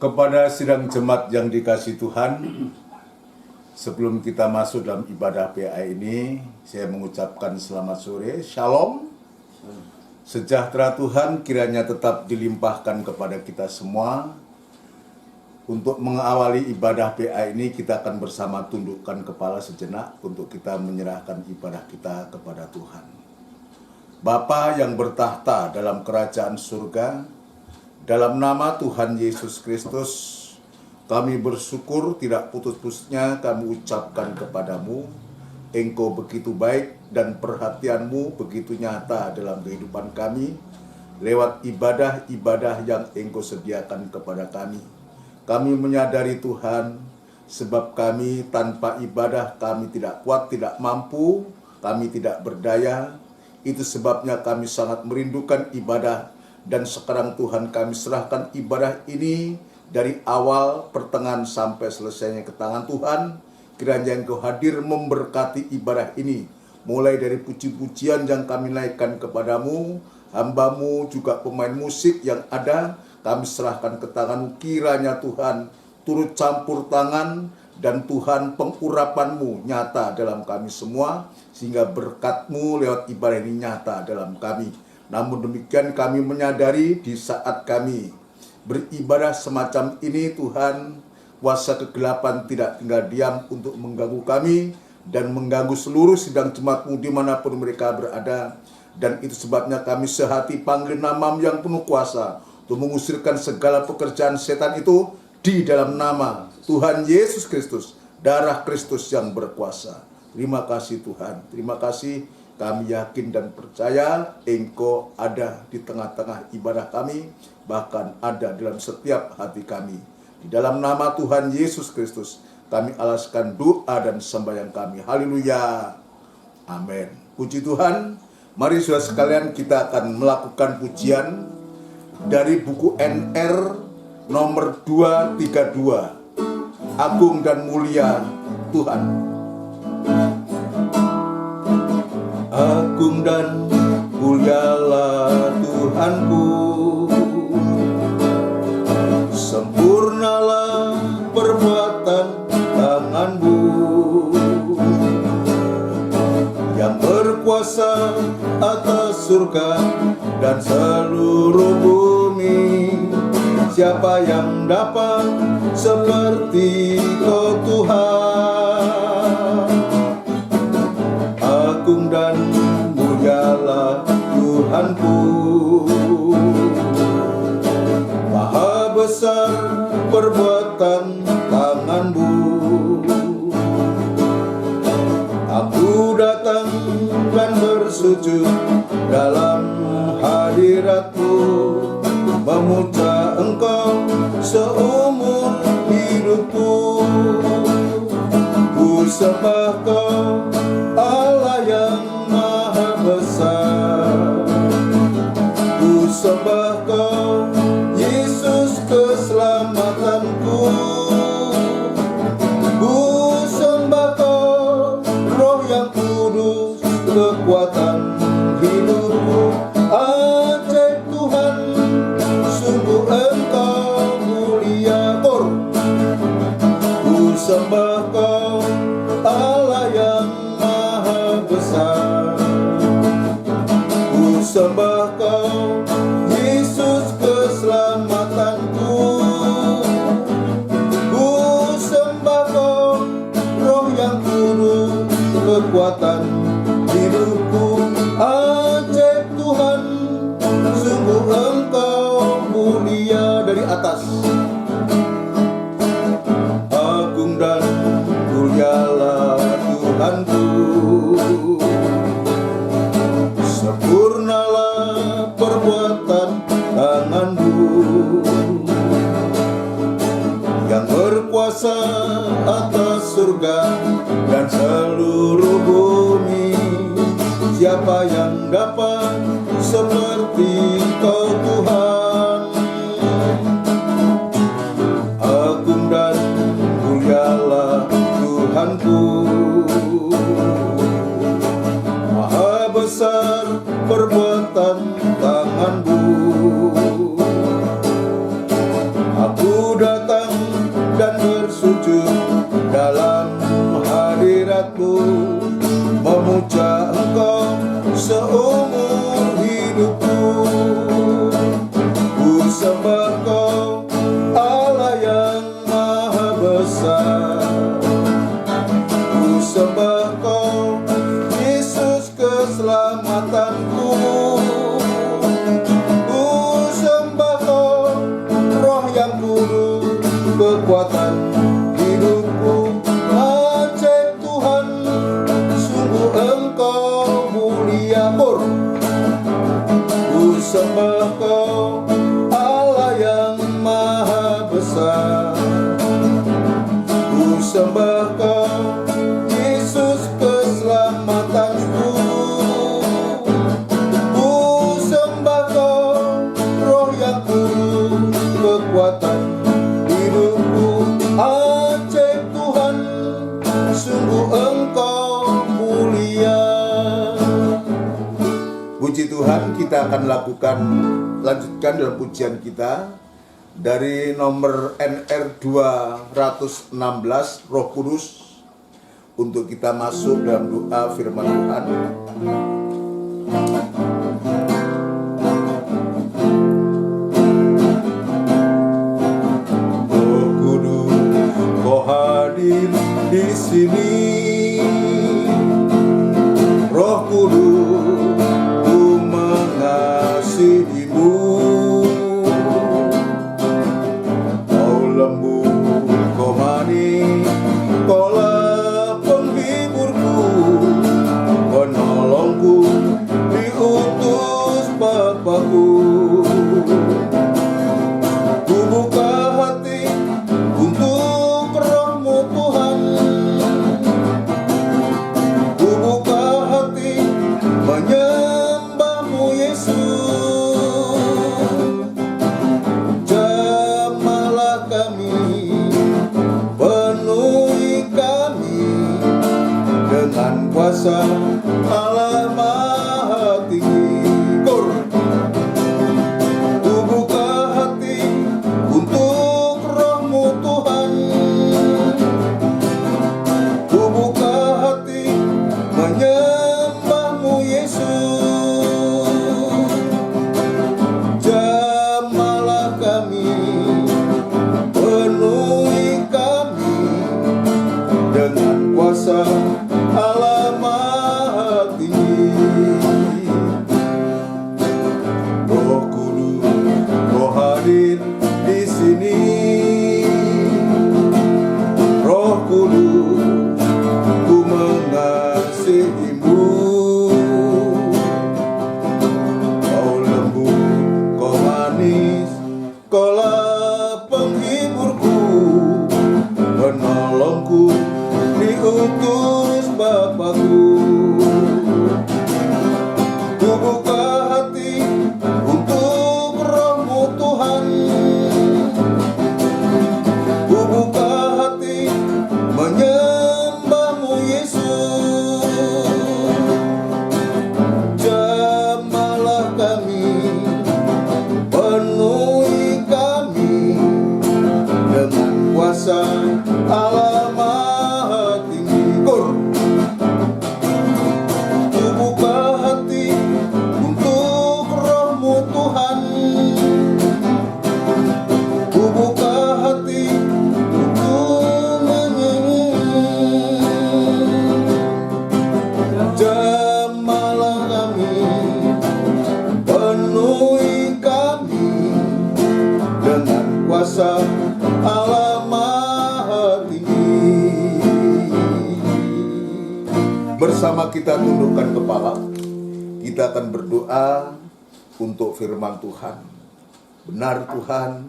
Kepada sidang jemaat yang dikasihi Tuhan, sebelum kita masuk dalam ibadah PA ini, saya mengucapkan selamat sore, Shalom. Sejahtera Tuhan kiranya tetap dilimpahkan kepada kita semua. Untuk mengawali ibadah PA ini, kita akan bersama tundukkan kepala sejenak untuk kita menyerahkan ibadah kita kepada Tuhan. Bapa yang bertahta dalam kerajaan surga, dalam nama Tuhan Yesus Kristus, kami bersyukur tidak putus-putusnya kami ucapkan kepadamu, Engkau begitu baik dan perhatianmu begitu nyata dalam kehidupan kami, lewat ibadah-ibadah yang Engkau sediakan kepada kami. Kami menyadari Tuhan, sebab kami tanpa ibadah kami tidak kuat, tidak mampu, kami tidak berdaya. Itu sebabnya kami sangat merindukan ibadah. Dan sekarang Tuhan kami serahkan ibadah ini dari awal, pertengahan sampai selesainya ke tangan Tuhan. Kiranya Engkau hadir memberkati ibadah ini. Mulai dari puji-pujian yang kami naikkan kepadamu, hamba-Mu juga pemain musik yang ada, kami serahkan ke tangan-Mu. Kiranya Tuhan turut campur tangan dan Tuhan pengurapan-Mu nyata dalam kami semua. Sehingga berkat-Mu lewat ibadah ini nyata dalam kami. Namun demikian kami menyadari di saat kami beribadah semacam ini Tuhan, kuasa kegelapan tidak tinggal diam untuk mengganggu kami dan mengganggu seluruh sidang jemaat-Mu dimanapun mereka berada. Dan itu sebabnya kami sehati panggil nama-Mu yang penuh kuasa untuk mengusirkan segala pekerjaan setan itu di dalam nama Tuhan Yesus Kristus, darah Kristus yang berkuasa. Terima kasih Tuhan, terima kasih. Kami yakin dan percaya Engkau ada di tengah-tengah ibadah kami, bahkan ada dalam setiap hati kami. Di dalam nama Tuhan Yesus Kristus, kami alaskan doa dan sembahyang kami. Haleluya. Amin. Puji Tuhan. Mari saudara sekalian, kita akan melakukan pujian dari buku NR nomor 232. Agung dan mulia Tuhan. Agung dan mulialah Tuhanku, sempurnalah perbuatan tangan-Mu, yang berkuasa atas surga dan seluruh bumi. Siapa yang dapat seperti Kau Tuhan? Agung dan mulialah Tuhanku, maha besar perbuatan tangan-Mu. Aku datang dan bersujud dalam hadirat-Mu, memuja Engkau seumur hidupku. Ku sembah Kau Allah yang maha besar, ku sembah Kau Yesus keselamatanku, ku sembah Kau Roh yang kudus kekuatan hidupku. Ajaib Tuhan, sungguh Engkau mulia. Ku sembah Kau Allah yang besar, ku sembah Kau Yesus keselamatanku, ku sembah Kau Roh yang kudus kekuatan hidupku. Ajaib Tuhan, sungguh Engkau mulia. Dari atas, agung dan mulialah Tuhanku, sempurnalah perbuatan tangan-Mu, yang berkuasa atas surga dan seluruh bumi. Siapa yang dapat seperti Kau Tuhan? Agung dan mulialah Tuhanku, maha besar perbuatan tangan-Mu. Aku datang kekuatan hidupku. Ajaib Tuhan, sungguh Engkau mulia. Ku sembah Kau, Allah yang maha besar. Ku sembah Kau, Yesus keselamatanku. Ku sembah Kau, Roh yang kudus, kekuatan hidupku. Ajaib Tuhan, sungguh Engkau mulia. Puji Tuhan, kita akan lanjutkan dalam pujian kita dari nomor NR 216, Roh Kudus, untuk kita masuk dalam doa firman Tuhan. Roh Kudus, Kau hadir di sini. Roh Kudus, Ku mengasihimu. Kau lembut, Kau manis, Kaulah penghiburku, penolongku, diutus Bapakku. Ku buka hati untuk Roh-Mu Tuhan. Ku buka hati menyembah-Mu Yesus. Jamahlah kami, penuhi kami dengan kuasa Allah Maha Tinggi. Ku buka hati untuk Roh-Mu Tuhan. Ku buka hati menyembah-Mu Yesus. Jamahlah kami, penuhi kami dengan kuasa Allah Maha Tinggi. Roh Kudus, Kau hadir di sini. Roh Kudus, Ku mengasihimu. Kau lembut, Kau manis, Kaulah penghiburku, penolongku, diutus Bapakku. Ku buka hati untuk Roh-Mu Tuhan. Ku buka hati menyembah-Mu Yesus. Jamahlah kami, penuhi kami dengan kuasa Allah Maha Tinggi. Ku buka hati untuk Roh-Mu Tuhan. Ku buka hati untuk jamahlah kami, penuhi kami dengan kuasa Allah Maha Tinggi. Bersama kita tundukkan kepala, kita akan berdoa untuk firman Tuhan. Benar Tuhan,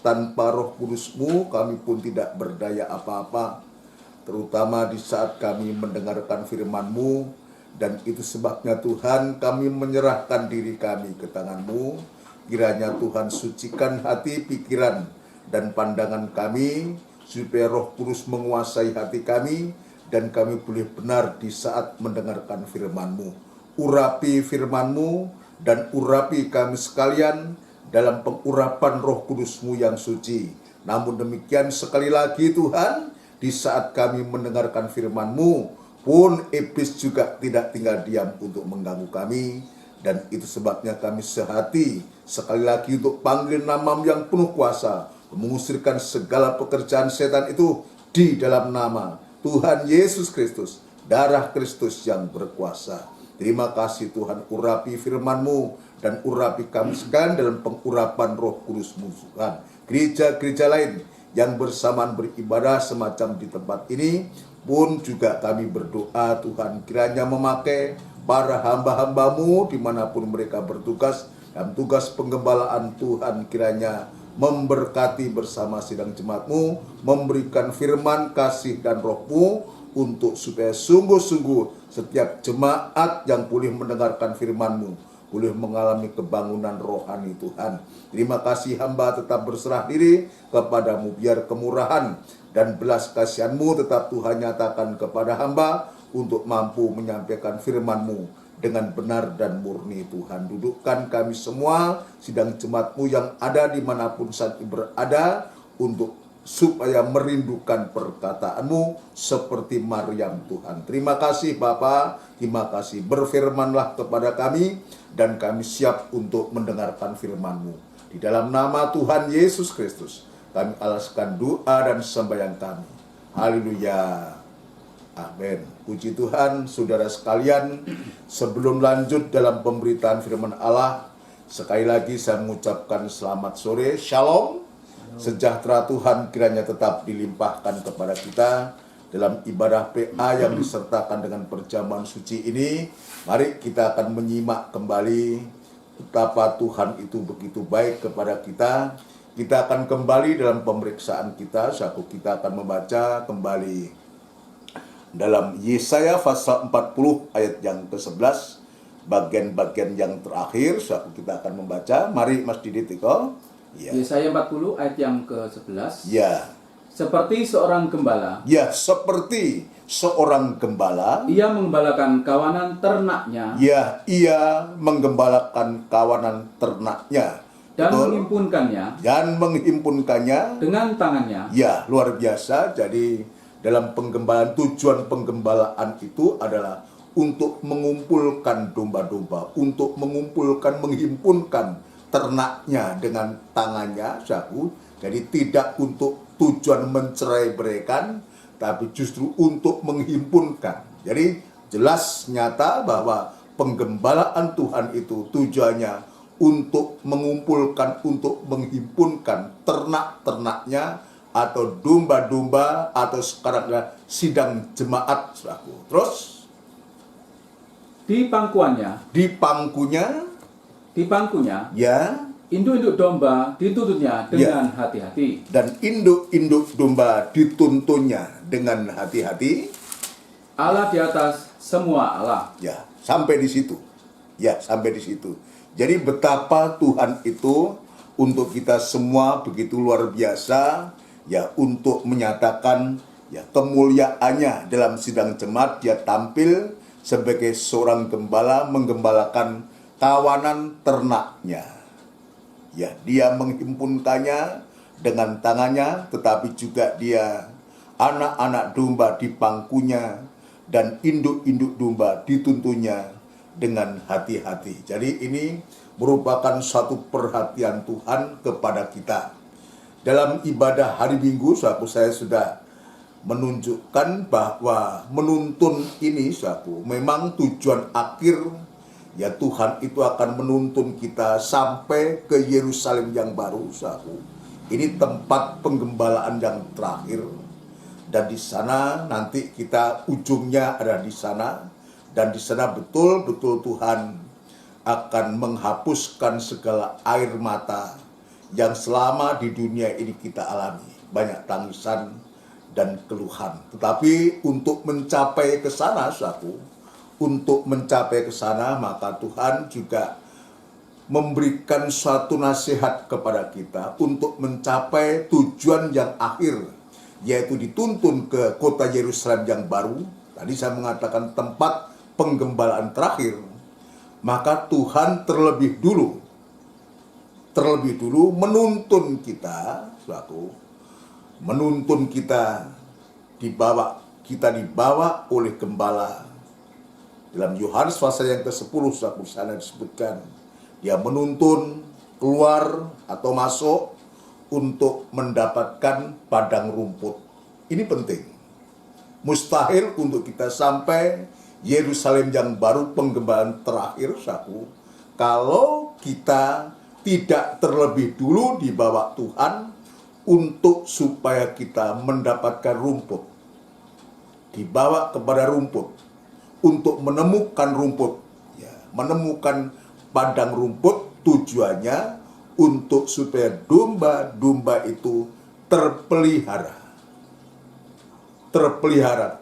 tanpa Roh Kudus-Mu kami pun tidak berdaya apa-apa, terutama di saat kami mendengarkan firman-Mu. Dan itu sebabnya Tuhan, kami menyerahkan diri kami ke tangan-Mu. Kiranya Tuhan sucikan hati, pikiran, dan pandangan kami, supaya Roh Kudus menguasai hati kami, dan kami boleh benar di saat mendengarkan firman-Mu. Urapi firman-Mu, dan urapi kami sekalian dalam pengurapan Roh Kudus-Mu yang suci. Namun demikian sekali lagi Tuhan, di saat kami mendengarkan firman-Mu, pun iblis juga tidak tinggal diam untuk mengganggu kami. Dan itu sebabnya kami sehati sekali lagi untuk panggil nama-Mu yang penuh kuasa, mengusirkan segala pekerjaan setan itu di dalam nama Tuhan Yesus Kristus, darah Kristus yang berkuasa. Terima kasih Tuhan, urapi firman-Mu dan urapi kami sekalian dalam pengurapan Roh Kudus-Mu Tuhan. Gereja-gereja lain yang bersamaan beribadah semacam di tempat ini pun juga kami berdoa Tuhan kiranya memakai para hamba-hambamu dimanapun mereka bertugas dalam tugas penggembalaan. Tuhan kiranya memberkati bersama sidang jemaatmu, memberikan firman, kasih dan rohmu untuk supaya sungguh-sungguh setiap jemaat yang boleh mendengarkan firman-Mu boleh mengalami kebangunan rohani Tuhan. Terima kasih hamba tetap berserah diri kepadamu, biar kemurahan dan belas kasihan-Mu tetap Tuhan nyatakan kepada hamba untuk mampu menyampaikan firman-Mu dengan benar dan murni Tuhan. Dudukkan kami semua sidang jemaat-Mu yang ada dimanapun saat ini berada untuk supaya merindukan perkataan-Mu seperti Maryam Tuhan. Terima kasih Bapa, terima kasih. Berfirmanlah kepada kami dan kami siap untuk mendengarkan firman-Mu. Di dalam nama Tuhan Yesus Kristus kami alaskan doa dan sembahyang kami. Haleluya. Amin. Puji Tuhan, saudara sekalian, sebelum lanjut dalam pemberitaan firman Allah, sekali lagi saya mengucapkan selamat sore, shalom. Sejahtera Tuhan kiranya tetap dilimpahkan kepada kita dalam ibadah PA yang disertakan dengan perjamuan suci ini. Mari kita akan menyimak kembali betapa Tuhan itu begitu baik kepada kita. Kita akan kembali dalam pemeriksaan kita. Kita akan membaca kembali dalam Yesaya pasal 40 ayat yang ke-11, bagian-bagian yang terakhir. Kita akan membaca. Mari Mas Didi Tiko. Ya. Yesaya 40 ayat yang ke-11. Ya. Seperti seorang gembala. Ya, seperti seorang gembala. Ia menggembalakan kawanan ternaknya. Ya, ia menggembalakan kawanan ternaknya. Dan Betul. menghimpunkannya. Dan menghimpunkannya. Dengan tangannya. Ya, luar biasa. Jadi dalam penggembalaan, tujuan penggembalaan itu adalah untuk mengumpulkan domba-domba, untuk mengumpulkan, menghimpunkan ternaknya dengan tangannya, saku. Jadi tidak untuk tujuan mencerai-beraikan, tapi justru untuk menghimpunkan. Jadi jelas nyata bahwa penggembalaan Tuhan itu tujuannya untuk mengumpulkan, untuk menghimpunkan ternak-ternaknya atau domba-domba atau sekarang adalah sidang jemaat, saku. Terus di pangkuannya. Di pangkunya, ya, induk-induk domba dituntutnya dengan hati-hati. Dan induk-induk domba dituntunnya dengan hati-hati. Allah di atas semua Allah. Ya, sampai di situ. Ya, sampai di situ. Jadi betapa Tuhan itu untuk kita semua begitu luar biasa, ya, untuk menyatakan ya kemuliaannya dalam sidang jemaat. Dia tampil sebagai seorang gembala menggembalakan kawanan ternaknya. Ya, dia menghimpunkannya dengan tangannya, tetapi juga dia anak-anak domba di pangkunya dan induk-induk domba dituntunnya dengan hati-hati. Jadi ini merupakan suatu perhatian Tuhan kepada kita. Dalam ibadah hari Minggu, saya sudah menunjukkan bahwa menuntun ini, memang tujuan akhir ya Tuhan itu akan menuntun kita sampai ke Yerusalem yang baru, saku. Ini tempat penggembalaan yang terakhir. Dan di sana nanti kita ujungnya ada di sana. Dan di sana betul-betul Tuhan akan menghapuskan segala air mata yang selama di dunia ini kita alami. Banyak tangisan dan keluhan. Tetapi untuk mencapai ke sana, saku, untuk mencapai ke sana, maka Tuhan juga memberikan suatu nasihat kepada kita untuk mencapai tujuan yang akhir, yaitu dituntun ke kota Yerusalem yang baru. Tadi saya mengatakan tempat penggembalaan terakhir. Maka Tuhan terlebih dulu menuntun kita, menuntun kita dibawa oleh gembala. Dalam Yohanes pasal yang ke-10 sana disebutkan, dia menuntun keluar atau masuk untuk mendapatkan padang rumput. Ini penting. Mustahil untuk kita sampai Yerusalem yang baru penggembalaan terakhir, kalau kita tidak terlebih dulu dibawa Tuhan untuk supaya kita mendapatkan rumput. Dibawa kepada rumput untuk menemukan rumput, ya, menemukan padang rumput, tujuannya untuk supaya domba-domba itu terpelihara,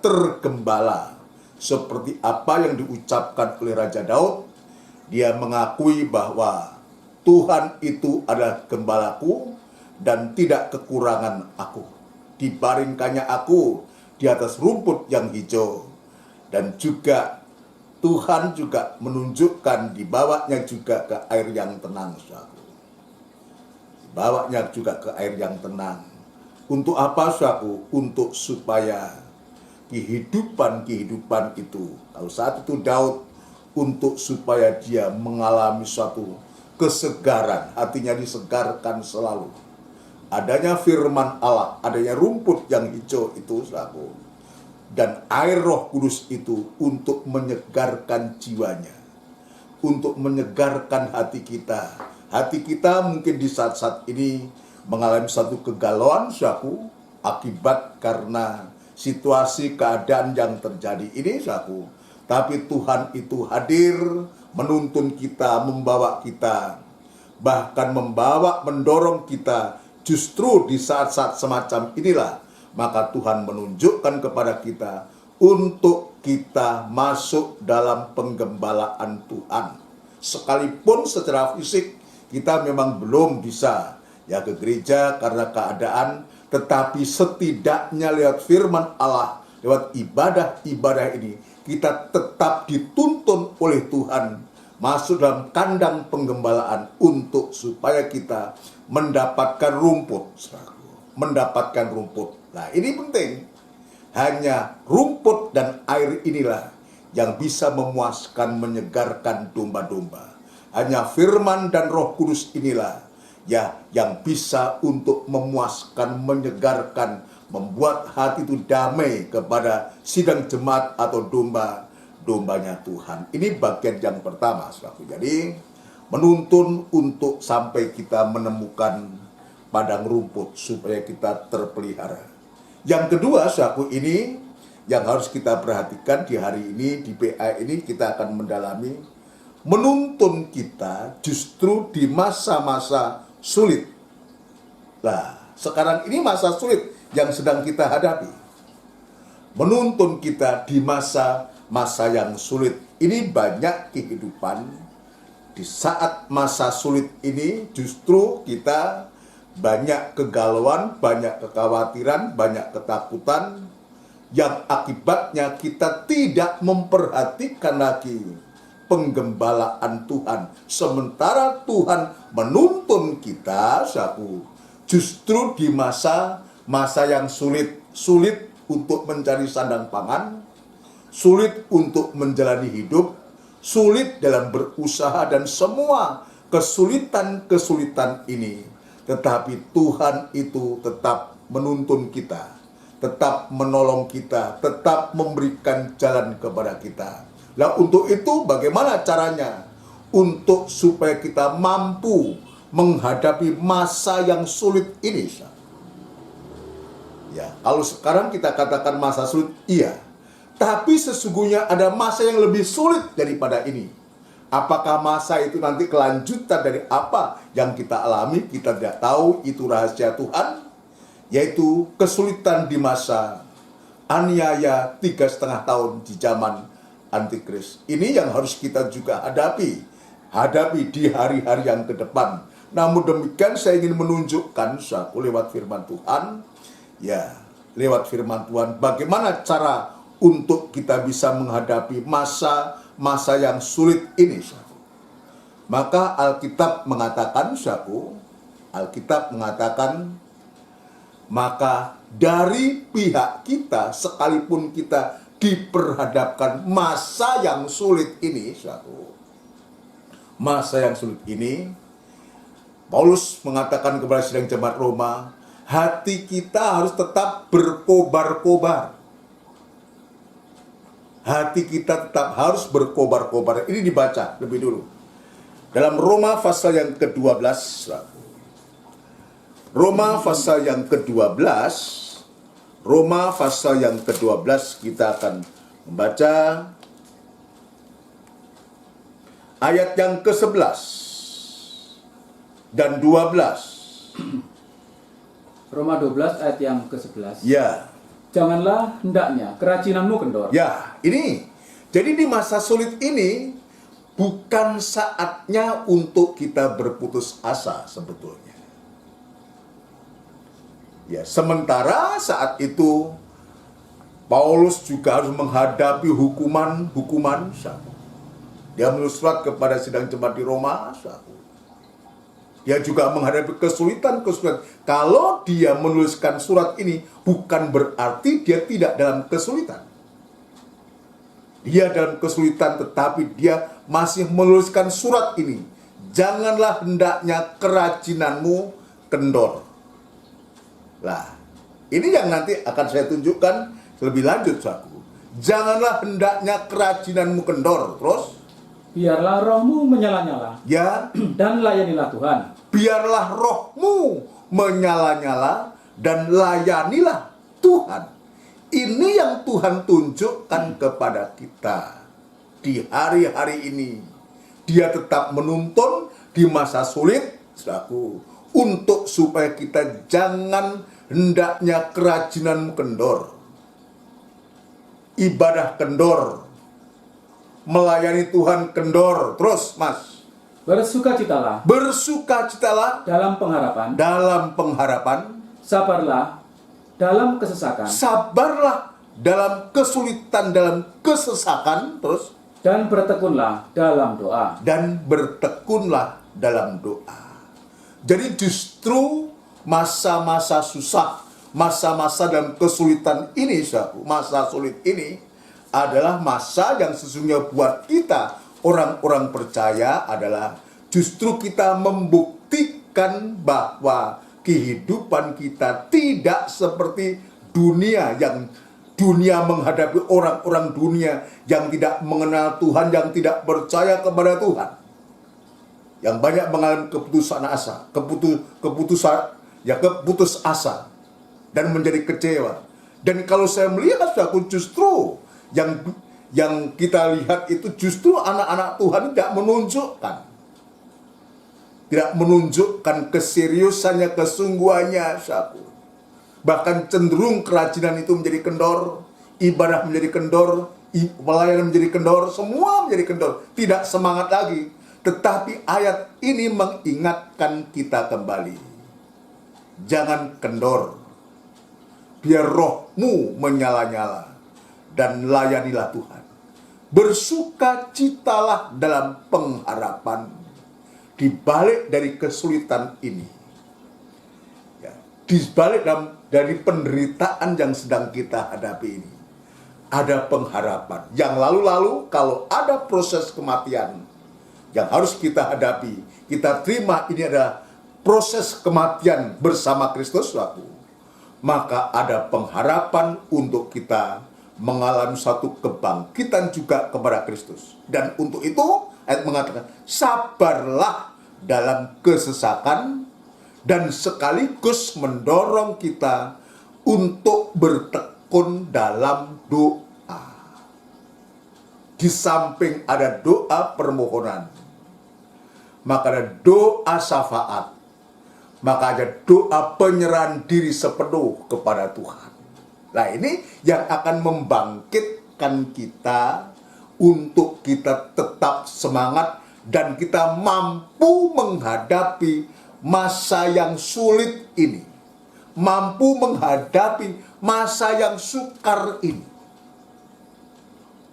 tergembala. Seperti apa yang diucapkan oleh Raja Daud, dia mengakui bahwa Tuhan itu adalah gembalaku dan tidak kekurangan aku. Dibaringkannya aku di atas rumput yang hijau. Dan juga Tuhan juga menunjukkan dibawanya juga ke air yang tenang. Dibawanya juga ke air yang tenang. Untuk apa, saudaraku? Untuk supaya kehidupan itu, kalau saat itu Daud, untuk supaya dia mengalami suatu kesegaran, hatinya disegarkan selalu. Adanya firman Allah, adanya rumput yang hijau itu, saudaraku, dan air Roh Kudus itu untuk menyegarkan jiwanya, untuk menyegarkan hati kita. Hati kita mungkin di saat-saat ini mengalami satu kegalauan, saudaraku, akibat karena situasi keadaan yang terjadi ini, saudaraku. Tapi Tuhan itu hadir, menuntun kita, membawa kita, bahkan mendorong kita. Justru di saat-saat semacam inilah, maka Tuhan menunjukkan kepada kita untuk kita masuk dalam penggembalaan Tuhan. Sekalipun secara fisik kita memang belum bisa ya ke gereja karena keadaan, tetapi setidaknya lewat firman Allah, lewat ibadah-ibadah ini, kita tetap dituntun oleh Tuhan masuk dalam kandang penggembalaan untuk supaya kita mendapatkan rumput. Nah, ini penting. Hanya rumput dan air inilah yang bisa memuaskan, menyegarkan domba-domba. Hanya firman dan Roh Kudus inilah ya yang bisa untuk memuaskan, menyegarkan, membuat hati itu damai kepada sidang jemaat atau dombanya Tuhan. Ini bagian yang pertama, saudaraku. Jadi menuntun untuk sampai kita menemukan padang rumput supaya kita terpelihara. Yang kedua, saudaraku, ini yang harus kita perhatikan di hari ini, di PA ini kita akan mendalami, menuntun kita justru di masa-masa sulit. Nah, sekarang ini masa sulit yang sedang kita hadapi. Menuntun kita di masa yang sulit. Ini banyak kehidupan. Di saat masa sulit ini justru kita banyak kegalauan, banyak kekhawatiran, banyak ketakutan yang akibatnya kita tidak memperhatikan lagi penggembalaan Tuhan. Sementara Tuhan menuntun kita, saudaraku, justru di masa yang sulit untuk mencari sandang pangan, sulit untuk menjalani hidup, sulit dalam berusaha dan semua kesulitan ini. Tetapi Tuhan itu tetap menuntun kita, tetap menolong kita, tetap memberikan jalan kepada kita. Nah, untuk itu bagaimana caranya? Untuk supaya kita mampu menghadapi masa yang sulit ini. Ya, kalau sekarang kita katakan masa sulit, iya. Tapi sesungguhnya ada masa yang lebih sulit daripada ini. Apakah masa itu nanti kelanjutan dari apa yang kita alami, kita tidak tahu, itu rahasia Tuhan. Yaitu kesulitan di masa aniaya 3,5 tahun di zaman Antikris. Ini yang harus kita juga hadapi di hari-hari yang ke depan. Namun demikian saya ingin menunjukkan lewat firman Tuhan, ya, lewat firman Tuhan, bagaimana cara untuk kita bisa menghadapi masa yang sulit ini. Maka Alkitab mengatakan, maka dari pihak kita, sekalipun kita diperhadapkan masa yang sulit ini, Paulus mengatakan kepada sidang jemaat Roma, hati kita harus tetap berkobar-kobar. Hati kita tetap harus berkobar-kobar. Ini dibaca lebih dulu. Dalam Roma pasal yang ke-12. Roma pasal yang ke-12, Roma pasal yang ke-12 kita akan membaca ayat yang ke-11 dan 12. Roma 12 ayat yang ke-11. Ya. Janganlah hendaknya kerajinanmu kendor. Ya, ini. Jadi di masa sulit ini bukan saatnya untuk kita berputus asa sebetulnya. Ya, sementara saat itu Paulus juga harus menghadapi hukuman. Dia menulis surat kepada sidang jemaat di Roma. Dia juga menghadapi kesulitan. Kalau dia menuliskan surat ini, bukan berarti dia tidak dalam kesulitan. Dia dalam kesulitan, tetapi dia masih menuliskan surat ini. Janganlah hendaknya kerajinanmu kendor. Nah, ini yang nanti akan saya tunjukkan lebih lanjut, saudaraku. Janganlah hendaknya kerajinanmu kendor. Terus? Biarlah rohmu menyala-nyala. Ya. Dan layanilah Tuhan. Biarlah rohmu menyala-nyala dan layanilah Tuhan. Ini yang Tuhan tunjukkan kepada kita di hari-hari ini. Dia tetap menuntun di masa sulit, saudaraku, untuk supaya kita jangan hendaknya kerajinanmu kendor. Ibadah kendor. Melayani Tuhan kendor. Terus, Mas. Bersukacitalah Dalam pengharapan. Sabarlah dalam kesesakan. Sabarlah dalam kesulitan, dalam kesesakan. Terus. Dan bertekunlah dalam doa. Jadi justru masa-masa susah, masa-masa dalam kesulitan ini, masa sulit ini adalah masa yang sesungguhnya buat kita orang-orang percaya adalah justru kita membuktikan bahwa kehidupan kita tidak seperti dunia menghadapi orang-orang dunia yang tidak mengenal Tuhan, yang tidak percaya kepada Tuhan, yang banyak mengalami keputus asa dan menjadi kecewa. Dan kalau saya melihat, aku justru yang kita lihat itu justru anak-anak Tuhan tidak menunjukkan keseriusannya, kesungguhannya, saudaraku. Bahkan cenderung kerajinan itu menjadi kendor, ibadah menjadi kendor, pelayanan menjadi kendor, semua menjadi kendor, tidak semangat lagi. Tetapi ayat ini mengingatkan kita kembali, jangan kendor, biar rohmu menyala-nyala dan layanilah Tuhan. Bersukacitalah dalam pengharapan di balik dari kesulitan ini. Ya, di balik dari penderitaan yang sedang kita hadapi ini, ada pengharapan. Yang lalu-lalu kalau ada proses kematian yang harus kita hadapi, kita terima ini adalah proses kematian bersama Kristus, maka ada pengharapan untuk kita mengalami satu kebangkitan juga kepada Kristus. Dan untuk itu ayat mengatakan, sabarlah dalam kesesakan, dan sekaligus mendorong kita untuk bertekun dalam doa. Di samping ada doa permohonan, maka ada doa syafaat, maka ada doa penyerahan diri sepenuh kepada Tuhan. Nah, ini yang akan membangkitkan kita untuk kita tetap semangat dan kita mampu menghadapi masa yang sulit ini, mampu menghadapi masa yang sukar ini.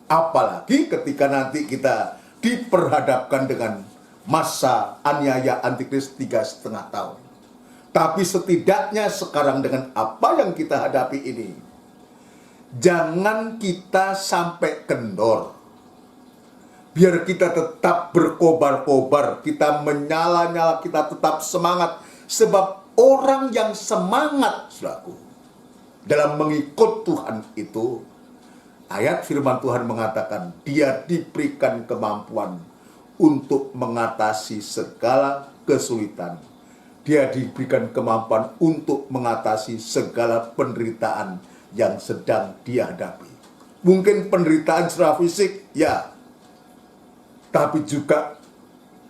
Apalagi ketika nanti kita diperhadapkan dengan masa aniaya antikris 3,5 tahun. Tapi setidaknya sekarang dengan apa yang kita hadapi ini, jangan kita sampai kendor. Biar kita tetap berkobar-kobar, kita menyala-nyala, kita tetap semangat. Sebab orang yang semangat, saudaraku, dalam mengikut Tuhan itu, ayat firman Tuhan mengatakan, dia diberikan kemampuan untuk mengatasi segala kesulitan dia diberikan kemampuan untuk mengatasi segala penderitaan yang sedang dia hadapi. Mungkin penderitaan secara fisik, ya, tapi juga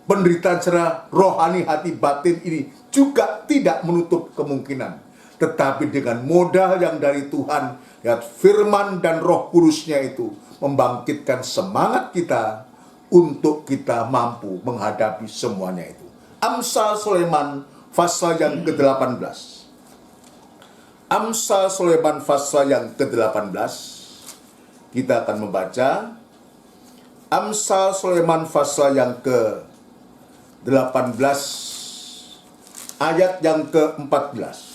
penderitaan secara rohani hati batin ini juga tidak menutup kemungkinan. Tetapi dengan modal yang dari Tuhan, lihat firman dan Roh Kudusnya itu membangkitkan semangat kita untuk kita mampu menghadapi semuanya itu. Amsal Sulaiman pasal yang ke-18. Amsal Sulaiman pasal yang ke-18. Kita akan membaca Amsal Sulaiman pasal yang ke-18 ayat yang ke-14.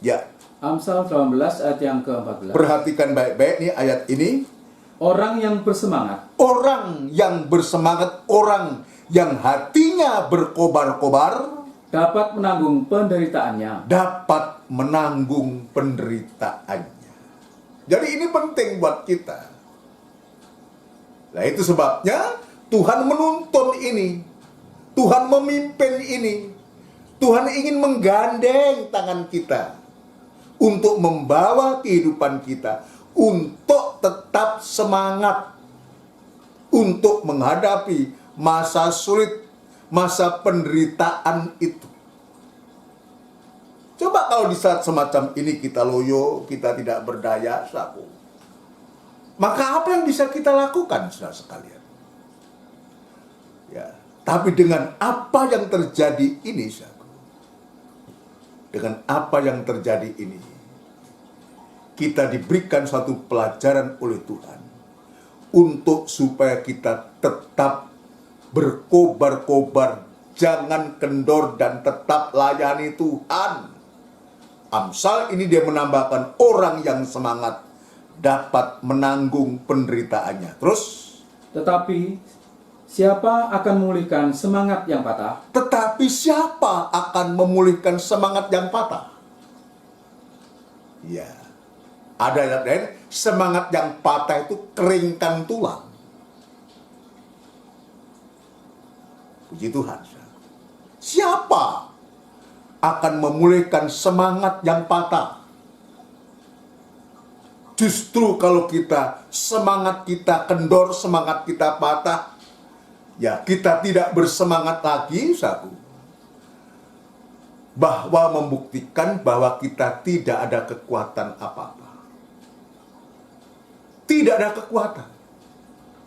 Ya, Amsal 18 ayat yang ke-14. perhatikan baik-baik nih ayat ini. Orang yang bersemangat Orang yang bersemangat, orang yang hatinya berkobar-kobar, dapat menanggung penderitaannya. dapat menanggung penderitaannya. Jadi ini penting buat kita. Nah itu sebabnya Tuhan menuntun ini. Tuhan memimpin ini. Tuhan ingin menggandeng tangan kita untuk membawa kehidupan kita, untuk tetap semangat, untuk menghadapi masa sulit, masa penderitaan itu. Coba kalau di saat semacam ini kita loyo, kita tidak berdaya, saku. Maka apa yang bisa kita lakukan, saudara sekalian? Ya, tapi dengan apa yang terjadi ini, saku. Dengan apa yang terjadi ini, kita diberikan suatu pelajaran oleh Tuhan untuk supaya kita tetap berkobar-kobar, jangan kendor dan tetap layani Tuhan. Amsal ini dia menambahkan orang yang semangat dapat menanggung penderitaannya. Terus, Tetapi siapa akan memulihkan semangat yang patah? tetapi siapa akan memulihkan semangat yang patah? Ya, ada yang lain, semangat yang patah itu keringkan tulang. Puji Tuhan. Siapa akan memulihkan semangat yang patah? Justru kalau kita, semangat kita kendor, semangat kita patah, ya kita tidak bersemangat lagi, saku. Bahwa membuktikan bahwa kita tidak ada kekuatan apa-apa. Tidak ada kekuatan.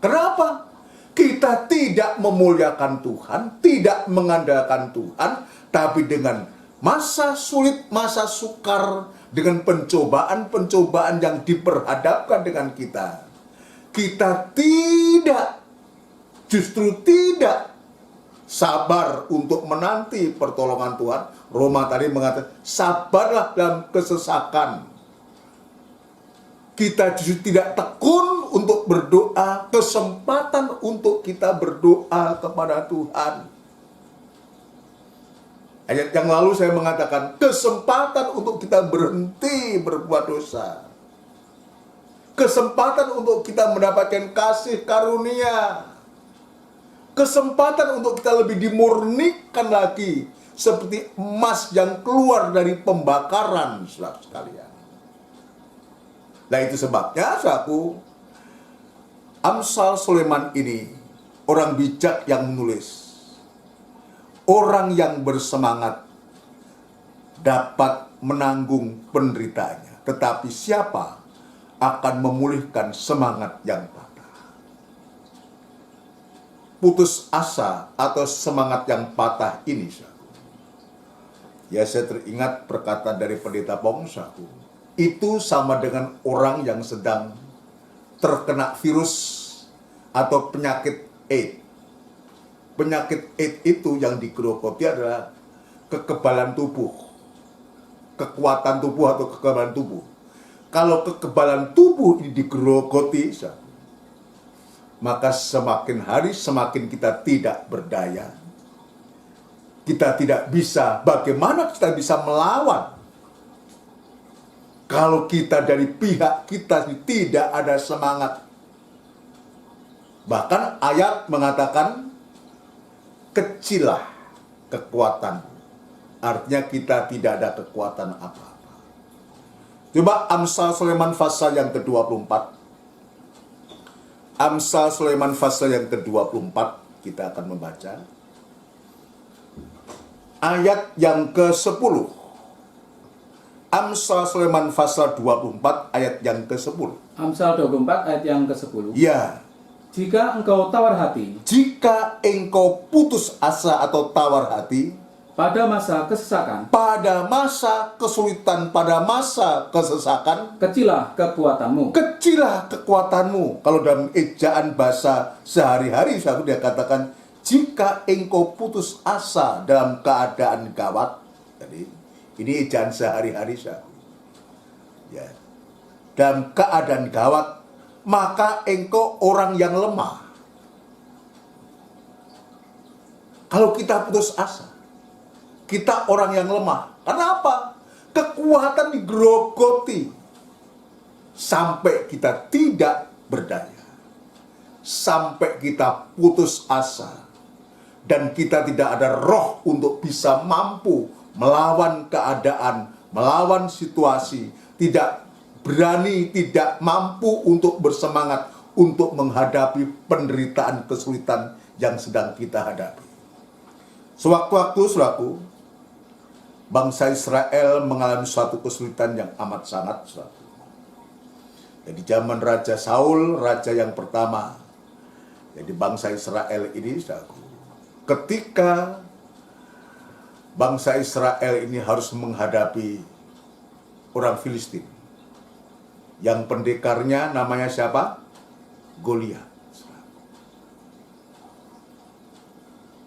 Kenapa? Kita tidak memuliakan Tuhan, tidak mengandalkan Tuhan, tapi dengan masa sulit, masa sukar, dengan pencobaan-pencobaan yang diperhadapkan dengan kita, kita tidak, justru tidak sabar untuk menanti pertolongan Tuhan. Roma tadi mengatakan, sabarlah dalam kesesakan. Kita justru tidak tekun untuk berdoa, kesempatan untuk kita berdoa kepada Tuhan. Ayat yang lalu saya mengatakan, kesempatan untuk kita berhenti berbuat dosa. Kesempatan untuk kita mendapatkan kasih karunia. Kesempatan untuk kita lebih dimurnikan lagi, seperti emas yang keluar dari pembakaran, saudara sekalian. Nah itu sebabnya, saku, Amsal Sulaiman ini orang bijak yang menulis, orang yang bersemangat dapat menanggung penderitaannya, tetapi siapa akan memulihkan semangat yang patah? Putus asa atau semangat yang patah ini, saku. Ya, saya teringat perkataan dari Pendeta Pong, saku. Itu sama dengan orang yang sedang terkena virus atau penyakit AIDS. Penyakit AIDS itu yang digerogoti adalah kekebalan tubuh, kekuatan tubuh atau kekebalan tubuh. Kalau kekebalan tubuh ini digerogoti, maka semakin hari semakin kita tidak berdaya. Kita tidak bisa, bagaimana kita bisa melawan? Kalau kita dari pihak kita tidak ada semangat. Bahkan ayat mengatakan, kecilah kekuatan. Artinya kita tidak ada kekuatan apa-apa. Coba Amsal Sulaiman pasal yang ke-24. Amsal Sulaiman pasal yang ke-24 kita akan membaca ayat yang ke-10. Amsal Sulaiman pasal 24 ayat yang ke-10. Amsal 24 ayat yang ke-10. Ya, Jika engkau tawar hati jika engkau putus asa atau tawar hati pada masa kesesakan, pada masa kesulitan, pada masa kesesakan, kecilah kekuatanmu. kecilah kekuatanmu. Kalau dalam ejaan bahasa sehari-hari, dia katakan, jika engkau putus asa dalam keadaan gawat. Jadi, ini ejaan sehari-hari, ya. Dalam keadaan gawat, maka engkau orang yang lemah. Kalau kita putus asa, kita orang yang lemah. Karena apa? Kekuatan digerogoti sampai kita tidak berdaya, sampai kita putus asa, dan kita tidak ada roh untuk bisa mampu melawan keadaan, melawan situasi, tidak berani, tidak mampu untuk bersemangat untuk menghadapi penderitaan kesulitan yang sedang kita hadapi. Sewaktu-waktu, saudaraku, bangsa Israel mengalami suatu kesulitan yang amat sangat, saudaraku. Jadi zaman Raja Saul, raja yang pertama, jadi bangsa Israel ini, saudaraku, ketika bangsa Israel ini harus menghadapi orang Filistin, yang pendekarnya namanya siapa? Goliat.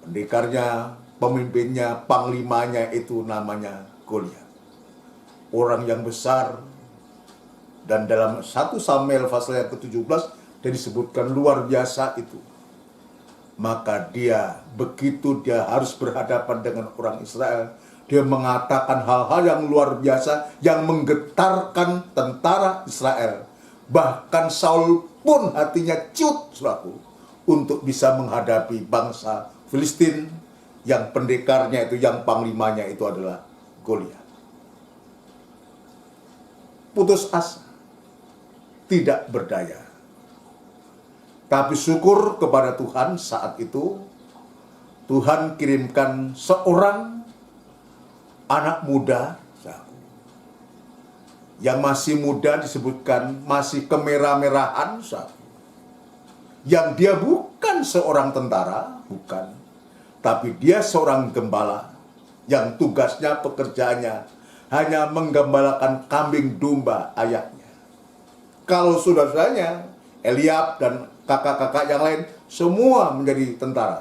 Pendekarnya, pemimpinnya, panglimanya itu namanya Goliat. Orang yang besar, dan dalam 1 Samuel pasal yang ke-17 dia disebutkan luar biasa itu. Maka begitu dia harus berhadapan dengan orang Israel, dia mengatakan hal-hal yang luar biasa yang menggetarkan tentara Israel. Bahkan Saul pun hatinya ciut, saudaraku, untuk bisa menghadapi bangsa Filistin yang pendekarnya itu, yang panglimanya itu adalah Goliat. Putus asa, tidak berdaya. Tapi syukur kepada Tuhan, saat itu Tuhan kirimkan seorang anak muda yang masih muda, disebutkan masih kemerah-merahan, yang dia bukan seorang tentara, bukan, tapi dia seorang gembala yang tugasnya, pekerjaannya hanya menggembalakan kambing domba ayahnya. Kalau saudaranya Eliab dan kakak-kakak yang lain semua menjadi tentara,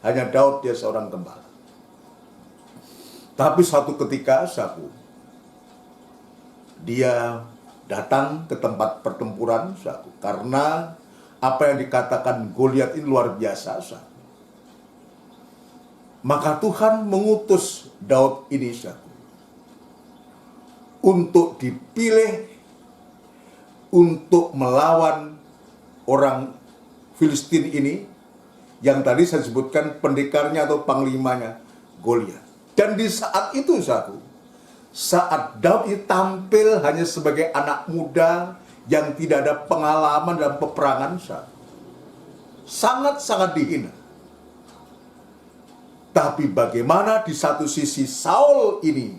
hanya Daud dia seorang gembala. Tapi suatu ketika, dia datang ke tempat pertempuran, karena apa yang dikatakan Goliat ini luar biasa. Maka Tuhan mengutus Daud ini, untuk dipilih untuk melawan orang Filistin ini, yang tadi saya sebutkan pendekarnya atau panglimanya Goliat. Dan di saat itu, saat Daud ini tampil hanya sebagai anak muda yang tidak ada pengalaman dalam peperangan, sangat-sangat dihina. Tapi bagaimana di satu sisi Saul ini,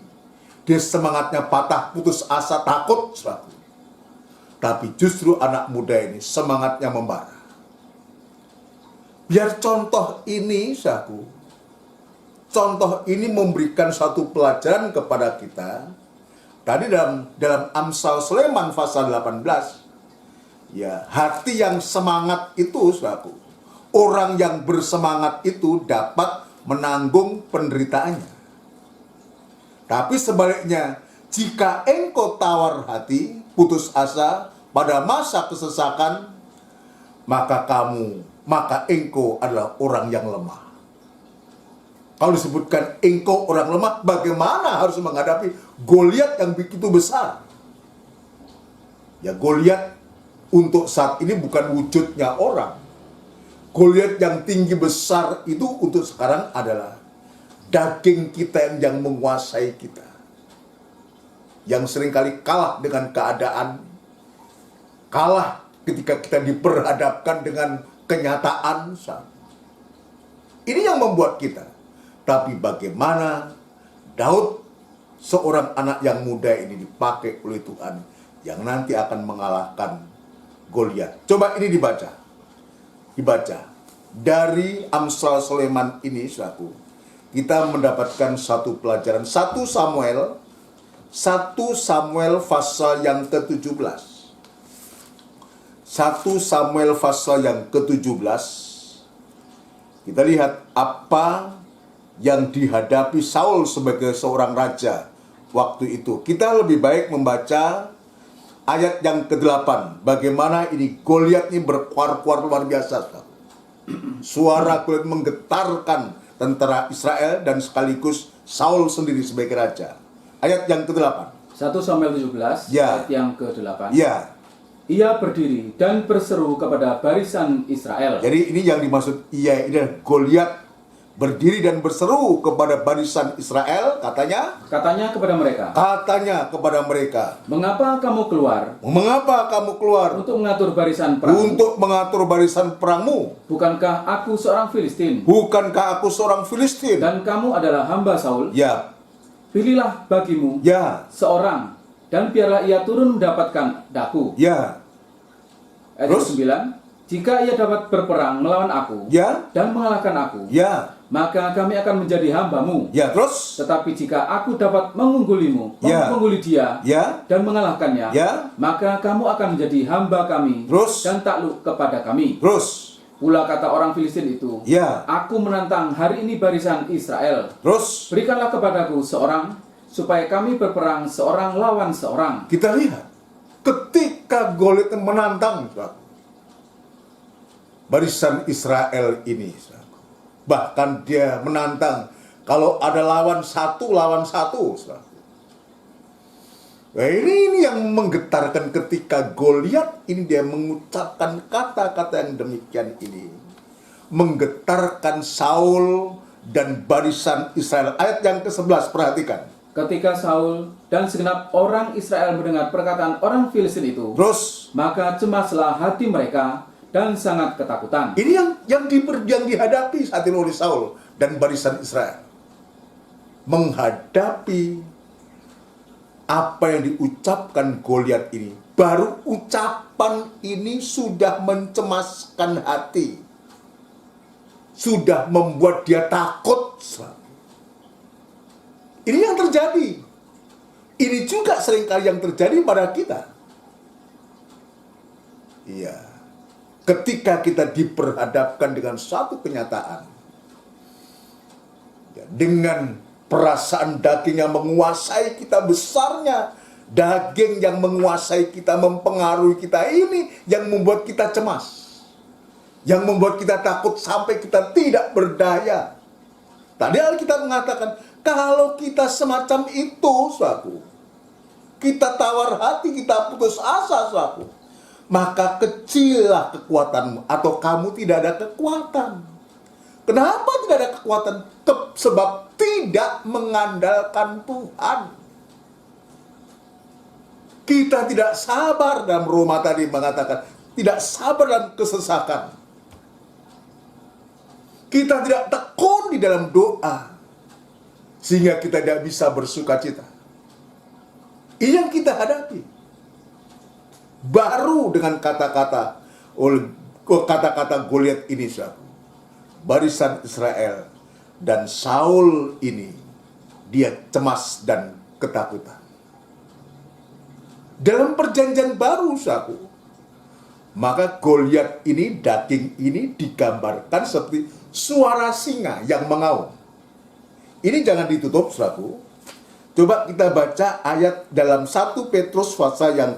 dia semangatnya patah, putus asa, takut, tapi justru anak muda ini semangatnya membara. Biar contoh ini, contoh ini memberikan satu pelajaran kepada kita. Tadi dalam Amsal Sulaiman pasal 18, ya, hati yang semangat itu, orang yang bersemangat itu dapat menanggung penderitaannya. Tapi sebaliknya, jika engkau tawar hati, putus asa pada masa kesesakan, maka engkau adalah orang yang lemah. Kalau disebutkan engkau orang lemah, bagaimana harus menghadapi Goliat yang begitu besar? Ya, Goliat untuk saat ini bukan wujudnya orang, Goliat yang tinggi besar itu untuk sekarang adalah daging kita yang menguasai kita. Yang seringkali kalah dengan keadaan, kalah ketika kita diperhadapkan dengan kenyataan. Ini yang membuat kita. Tapi bagaimana Daud, seorang anak yang muda ini dipakai oleh Tuhan, yang nanti akan mengalahkan Goliat. Coba ini dibaca. Dari Amsal Sulaiman ini, saudaraku, kita mendapatkan satu pelajaran. 1 Samuel pasal yang ke-17. 1 Samuel pasal yang ke-17. Kita lihat apa yang dihadapi Saul sebagai seorang raja waktu itu. Kita lebih baik membaca ayat yang ke-8. Bagaimana ini Goliat ini berkuar-kuar luar biasa. Suara Goliat menggetarkan tentara Israel dan sekaligus Saul sendiri sebagai raja. Ayat yang ke-8. 1 Samuel 17 Ya. ayat yang ke-8. Ya. Ia berdiri dan berseru kepada barisan Israel. Jadi ini yang dimaksud ini adalah Goliat berdiri dan berseru kepada barisan Israel, katanya Katanya kepada mereka, mengapa kamu keluar untuk mengatur barisan perangmu? Bukankah aku seorang Filistin? Dan kamu adalah hamba Saul? Ya. Pilihlah bagimu Ya. seorang, dan biarlah ia turun mendapatkan daku. Ya. Ayat Terus? 9, jika ia dapat berperang melawan aku Ya. dan mengalahkan aku, Ya. maka kami akan menjadi hambamu. Ya. Terus? Tetapi jika aku dapat mengungguli dia Ya. dan mengalahkannya, Ya. maka kamu akan menjadi hamba kami Terus? dan takluk kepada kami. Terus? Pula kata orang Filistin itu, Ya. aku menantang hari ini barisan Israel. Terus? Berikanlah kepadaku seorang, supaya kami berperang seorang lawan seorang. Kita lihat ketika Goliat menantang barisan Israel ini, bahkan dia menantang kalau ada lawan satu. Nah, ini yang menggetarkan ketika Goliat ini dia mengucapkan kata-kata yang demikian ini, menggetarkan Saul dan barisan Israel. Ayat yang ke-11, perhatikan. Ketika Saul dan segenap orang Israel mendengar perkataan orang Filistin itu, Terus, maka cemaslah hati mereka dan sangat ketakutan. ini yang dihadapi saat ini oleh Saul dan barisan Israel. Menghadapi apa yang diucapkan Goliat ini. Baru ucapan ini sudah mencemaskan hati. Sudah membuat dia takut. Ini yang terjadi. Ini juga seringkali yang terjadi pada kita. Iya. Ketika kita diperhadapkan dengan satu kenyataan, ya, dengan perasaan daging yang menguasai kita, besarnya daging yang menguasai kita, mempengaruhi kita, ini yang membuat kita cemas, yang membuat kita takut sampai kita tidak berdaya. Tadi Alkitab mengatakan, kalau kita semacam itu, saudaraku, kita tawar hati, kita putus asa, saudaraku, maka kecillah kekuatanmu, atau kamu tidak ada kekuatan. Kenapa tidak ada kekuatan? Sebab tidak mengandalkan Tuhan. Kita tidak sabar, dalam Roma tadi mengatakan, tidak sabar dalam kesesakan. Kita tidak tekun di dalam doa, sehingga kita tidak bisa bersukacita. Ini yang kita hadapi. Baru dengan kata-kata Goliat ini, saudara, barisan Israel dan Saul ini, dia cemas dan ketakutan. Dalam perjanjian baru, saudaraku, maka Goliat ini, daging ini digambarkan seperti suara singa yang mengaum. Ini jangan ditutup, saudaraku. Coba kita baca ayat dalam 1 Petrus pasal yang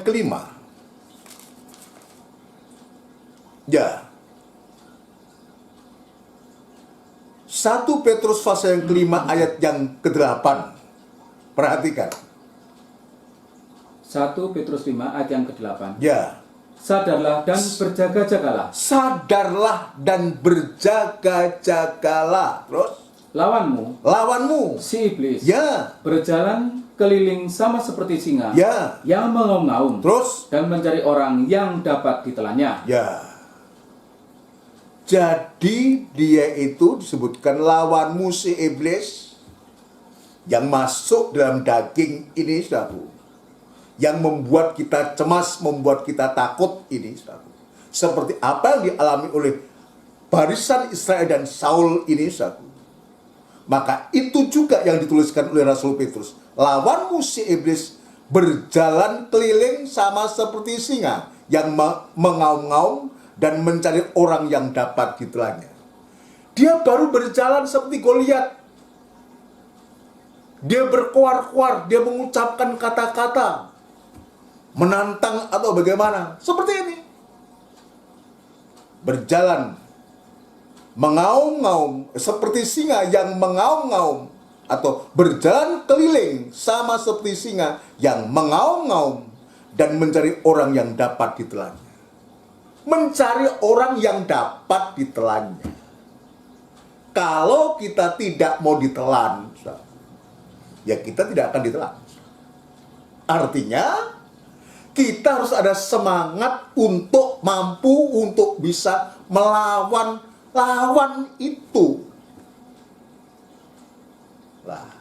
kelima. Ya. 1 Petrus pasal yang kelima ayat yang ke-8. Perhatikan. 1 Petrus 5 ayat yang ke-8. Ya. sadarlah dan berjaga-jagalah. Sadarlah dan berjaga-jagalah. Terus lawanmu si iblis, ya, berjalan keliling sama seperti singa ya, yang mengaum-ngaum terus dan mencari orang yang dapat ditelannya. ya. Jadi dia itu disebutkan lawanmu si iblis yang masuk dalam daging ini, saudaraku, yang membuat kita cemas, membuat kita takut ini, saudaraku. Seperti apa yang dialami oleh barisan Israel dan Saul ini, saudaraku. Maka itu juga yang dituliskan oleh Rasul Petrus. Lawanmu si iblis berjalan keliling sama seperti singa yang mengaum-ngaum dan mencari orang yang dapat ditelannya. Dia baru berjalan seperti Goliat. Dia berkoar-koar, dia mengucapkan kata-kata menantang atau bagaimana. Seperti ini. Berjalan mengaum-ngaum seperti singa yang mengaum-ngaum, atau berjalan keliling sama seperti singa yang mengaum-ngaum dan mencari orang yang dapat ditelannya. Mencari orang yang dapat ditelannya. Kalau kita tidak mau ditelan, ya kita tidak akan ditelan. Artinya kita harus ada semangat untuk mampu untuk bisa melawan lawan itu. Lah,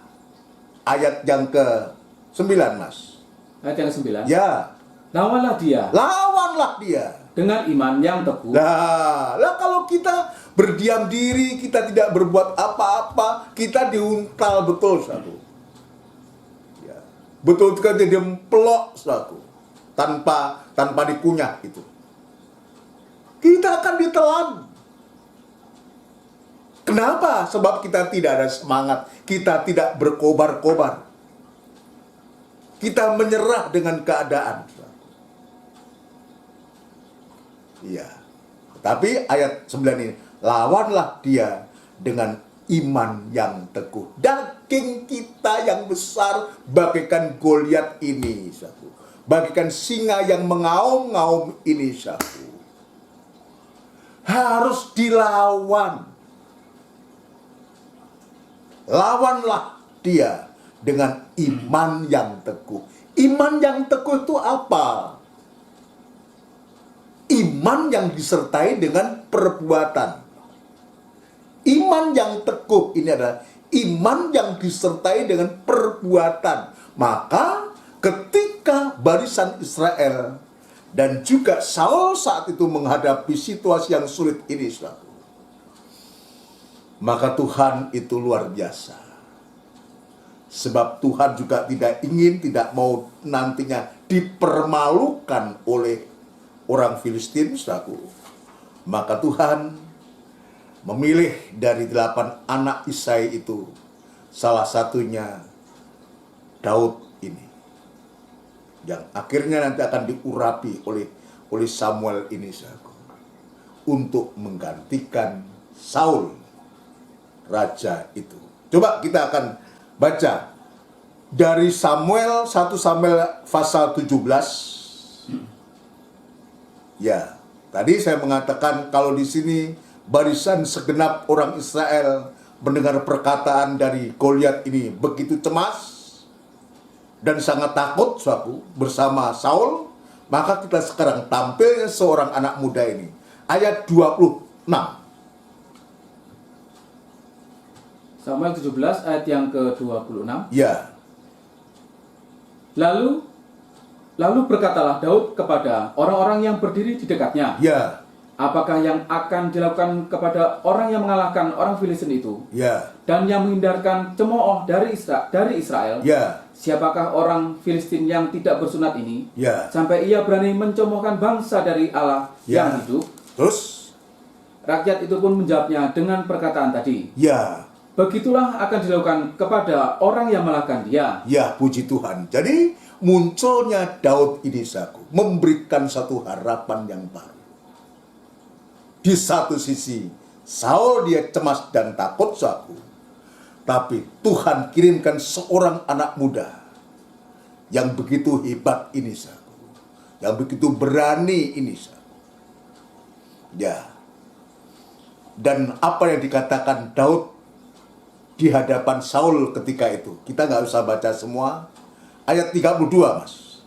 ayat yang ke-9, Mas. Ayat yang ke-9. Ya. Lawanlah dia Lawanlah dia dengan iman yang teguh. Lah kalau kita berdiam diri, kita tidak berbuat apa-apa, kita diuntal betul, satu. Ya. Betul kan jadi pelok, satu. Tanpa dikunyah itu. Kita akan ditelan. Kenapa? Sebab kita tidak ada semangat, kita tidak berkobar-kobar. Kita menyerah dengan keadaan. Iya. Tapi ayat 9 ini, lawanlah dia dengan iman yang teguh. Daging kita yang besar bagaikan Goliat ini, satu. Bagaikan singa yang mengaum-ngaum ini, satu. Harus dilawan. Lawanlah dia dengan iman yang teguh. Iman yang teguh itu apa? Iman yang disertai dengan perbuatan. Iman yang teguh ini adalah iman yang disertai dengan perbuatan. Maka ketika barisan Israel dan juga Saul saat itu menghadapi situasi yang sulit ini, maka Tuhan itu luar biasa. Sebab Tuhan juga tidak mau nantinya dipermalukan oleh orang Filistin, saudaraku. Maka Tuhan memilih dari 8 anak Isai itu, salah satunya Daud ini, yang akhirnya nanti akan diurapi oleh Samuel ini, saudaraku, untuk menggantikan Saul, raja itu. Coba kita akan baca dari 1 Samuel pasal 17. Ya, tadi saya mengatakan kalau di sini barisan segenap orang Israel mendengar perkataan dari Goliat ini begitu cemas dan sangat takut, suatu bersama Saul. Maka kita sekarang tampilnya seorang anak muda ini. Ayat 26. Samuel 17 ayat yang ke-26. Ya. Lalu berkatalah Daud kepada orang-orang yang berdiri di dekatnya. Ya. Apakah yang akan dilakukan kepada orang yang mengalahkan orang Filistin itu? Ya. Dan yang menghindarkan cemooh dari Israel? Ya. Siapakah orang Filistin yang tidak bersunat ini? Ya. Sampai ia berani mencemoohkan bangsa dari Allah yang hidup? Terus? Rakyat itu pun menjawabnya dengan perkataan tadi. Ya. Begitulah akan dilakukan kepada orang yang mengalahkan dia. Ya, puji Tuhan. Jadi munculnya Daud ini, saku, memberikan satu harapan yang baru. Di satu sisi Saul dia cemas dan takut, saku, tapi Tuhan kirimkan seorang anak muda yang begitu hebat ini, saku. yang begitu berani ini. Ya. Dan apa yang dikatakan Daud di hadapan Saul ketika itu. Kita nggak usah baca semua. Ayat 32, Mas.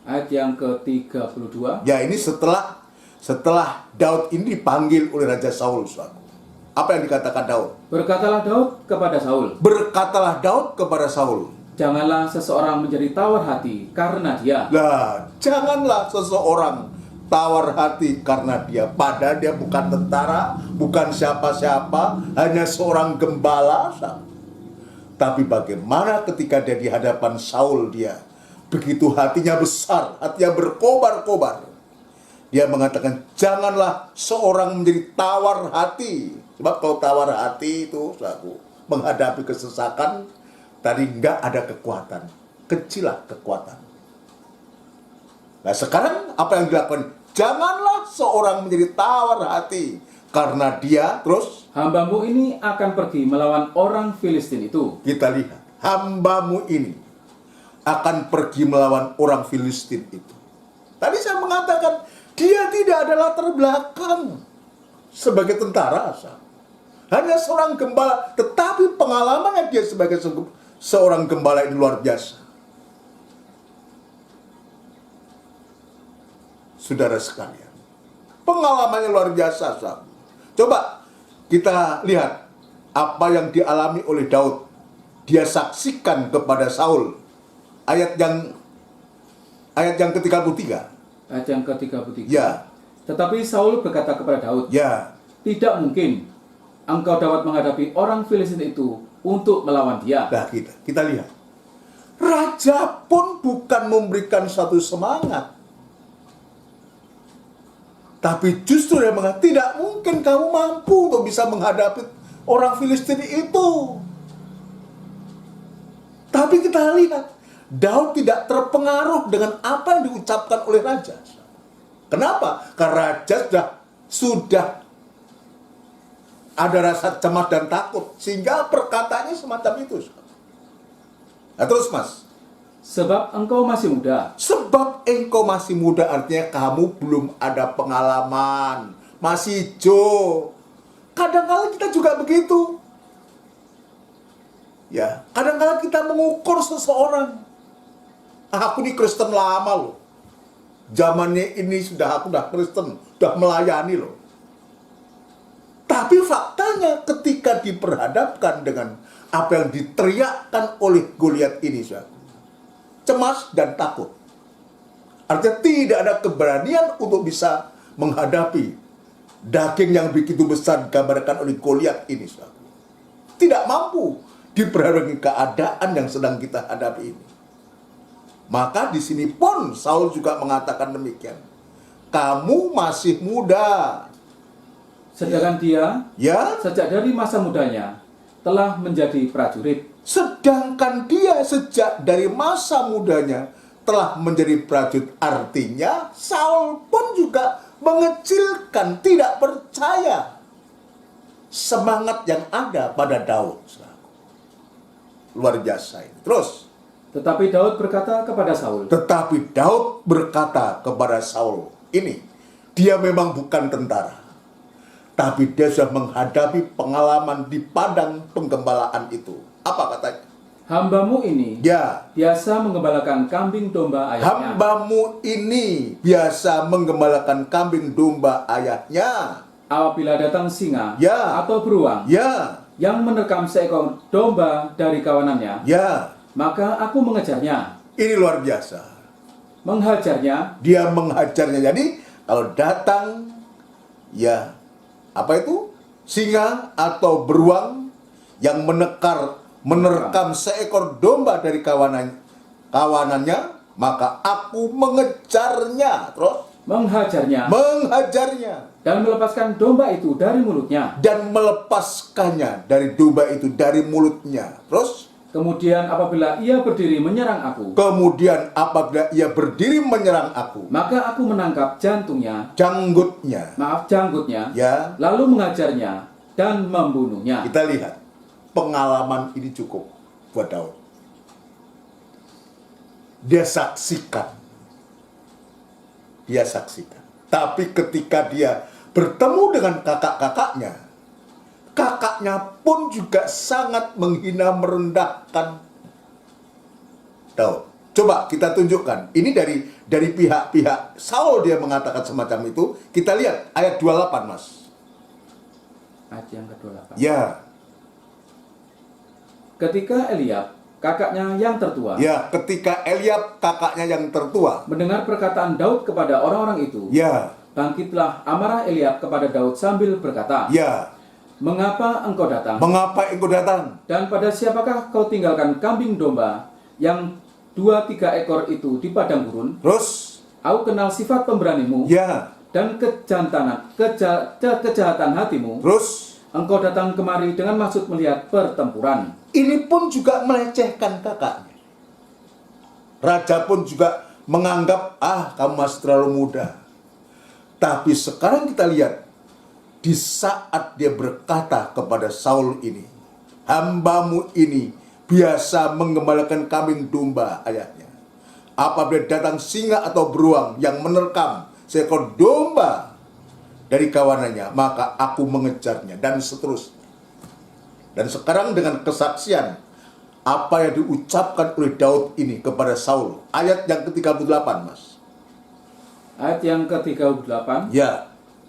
Ayat yang ke-32. Ya, ini setelah Daud ini dipanggil oleh Raja Saul, saudara. Apa yang dikatakan Daud? Berkatalah Daud kepada Saul. Berkatalah Daud kepada Saul. Janganlah seseorang menjadi tawar hati karena dia. Lah, janganlah seseorang tawar hati karena dia. Padahal dia bukan tentara, bukan siapa-siapa, hanya seorang gembala. Tapi bagaimana ketika dia di hadapan Saul, dia begitu hatinya besar, hatinya berkobar-kobar. Dia mengatakan, janganlah seorang menjadi tawar hati. Sebab kalau tawar hati itu, saudaraku, menghadapi kesesakan, tadi enggak ada kekuatan. Kecilah kekuatan. Nah sekarang apa yang dilakukan? Janganlah seorang menjadi tawar hati. Karena dia, terus, Hambamu ini akan pergi melawan orang Filistin itu. kita lihat, hambamu ini akan pergi melawan orang Filistin itu. Tadi saya mengatakan, dia tidak ada latar belakang sebagai tentara. Hanya seorang gembala, tetapi pengalamannya dia sebagai seorang gembala ini luar biasa. Saudara sekalian, pengalamannya luar biasa. Coba kita lihat apa yang dialami oleh Daud. Dia saksikan kepada Saul. Ayat yang ke-33. Ayat yang ke-33. Ya. Tetapi Saul berkata kepada Daud, Ya. tidak mungkin engkau dapat menghadapi orang Filistin itu untuk melawan dia. Nah, kita lihat. Raja pun bukan memberikan satu semangat. Tapi justru dia mengatakan, tidak mungkin kamu mampu untuk bisa menghadapi orang Filistin itu. Tapi kita lihat, Daud tidak terpengaruh dengan apa yang diucapkan oleh raja. Kenapa? Karena raja sudah ada rasa cemas dan takut, sehingga perkataannya semacam itu. Nah terus, Mas. Sebab engkau masih muda. Sebab engkau masih muda, artinya kamu belum ada pengalaman, masih hijau. Kadang-kadang kita juga begitu. Ya, kadang-kadang kita mengukur seseorang. Aku ini Kristen lama loh. Zamannya ini aku udah Kristen, udah melayani loh. Tapi faktanya ketika diperhadapkan dengan apa yang diteriakkan oleh Goliat ini, cemas dan takut. Artinya tidak ada keberanian untuk bisa menghadapi daging yang begitu besar digambarkan oleh Goliat ini. Tidak mampu diperhadapkan keadaan yang sedang kita hadapi ini. Maka di sini pun Saul juga mengatakan demikian. Kamu masih muda. Sedangkan dia, Ya, sejak dari masa mudanya, telah menjadi prajurit. sedangkan dia sejak dari masa mudanya telah menjadi prajurit. Artinya Saul pun juga mengecilkan, tidak percaya semangat yang ada pada Daud. Luar biasa ini. Terus, Tetapi Daud berkata kepada Saul, tetapi Daud berkata kepada Saul, ini, dia memang bukan tentara, tapi dia sudah menghadapi pengalaman di padang penggembalaan itu. Apa katanya? hambamu ini Ya, biasa menggembalakan kambing domba ayahnya. hambamu ini biasa menggembalakan kambing domba ayahnya. Apabila datang singa Ya. atau beruang Ya, yang menerkam seekor domba dari kawanannya, ya, maka aku mengejarnya, ini luar biasa. menghajarnya, Dia menghajarnya. Jadi kalau datang, ya, apa itu? Singa atau beruang yang menerkam seekor domba dari kawanannya, maka aku mengejarnya, terus menghajarnya, dan melepaskan domba itu dari mulutnya. dan melepaskannya dari domba itu dari mulutnya. Terus Kemudian apabila ia berdiri menyerang aku, maka aku menangkap janggutnya, ya, lalu mengajarnya dan membunuhnya. kita lihat pengalaman ini cukup buat Daud. Dia saksikan dia saksikan. Tapi ketika dia bertemu dengan kakak-kakaknya, kakaknya pun juga sangat menghina, merendahkan Daud. Coba kita tunjukkan. Ini dari pihak-pihak Saul dia mengatakan semacam itu. Kita lihat ayat 28, Mas. Ayat yang ke-28. Ya. Ketika Eliab, kakaknya yang tertua, Ya, ketika Eliab kakaknya yang tertua, mendengar perkataan Daud kepada orang-orang itu, ya, bangkitlah amarah Eliab kepada Daud sambil berkata, ya, mengapa engkau datang? mengapa engkau datang? Dan pada siapakah kau tinggalkan kambing domba yang 2-3 ekor itu di padang gurun? Terus, Aku kenal sifat pemberanimu ya, dan kejahatan hatimu. terus Engkau datang kemari dengan maksud melihat pertempuran. ini pun juga melecehkan kakaknya. Raja pun juga menganggap, kamu masih terlalu muda. Tapi sekarang kita lihat, di saat dia berkata kepada Saul ini, hambamu ini biasa menggembalakan kambing domba, ayatnya. Apabila datang singa atau beruang yang menerkam seekor domba dari kawanannya, maka aku mengejarnya, dan seterusnya. Dan sekarang dengan kesaksian apa yang diucapkan oleh Daud ini kepada Saul, ayat yang ke-38, Mas. Ayat yang ke-38. Ya,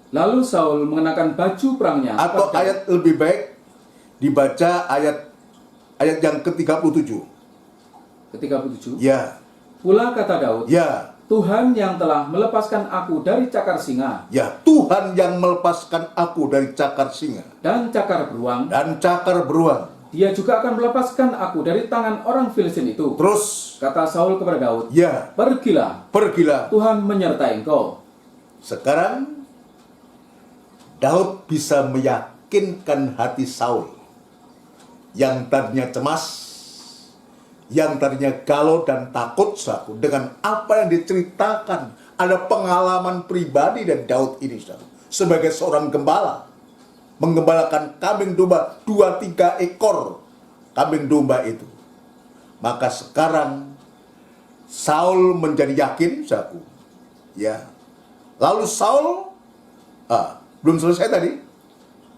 Lalu Saul mengenakan baju perangnya. atau kepada- ayat lebih baik dibaca ayat yang ke-37. ke-37. Ya, Pula kata Daud, ya, Tuhan yang telah melepaskan aku dari cakar singa ya, Tuhan yang melepaskan aku dari cakar singa dan cakar beruang, dan cakar beruang. Dia juga akan melepaskan aku dari tangan orang Filistin itu. Terus, Kata Saul kepada Daud, ya, pergilah, pergilah. Tuhan menyertai engkau. Sekarang Daud bisa meyakinkan hati Saul yang tadinya cemas, yang tadinya galau dan takut dengan apa yang diceritakan. Ada pengalaman pribadi dari Daud ini sebagai seorang gembala, menggembalakan kambing domba 2-3 ekor kambing domba itu. Maka sekarang Saul menjadi yakin, ya. Lalu Saul belum selesai tadi.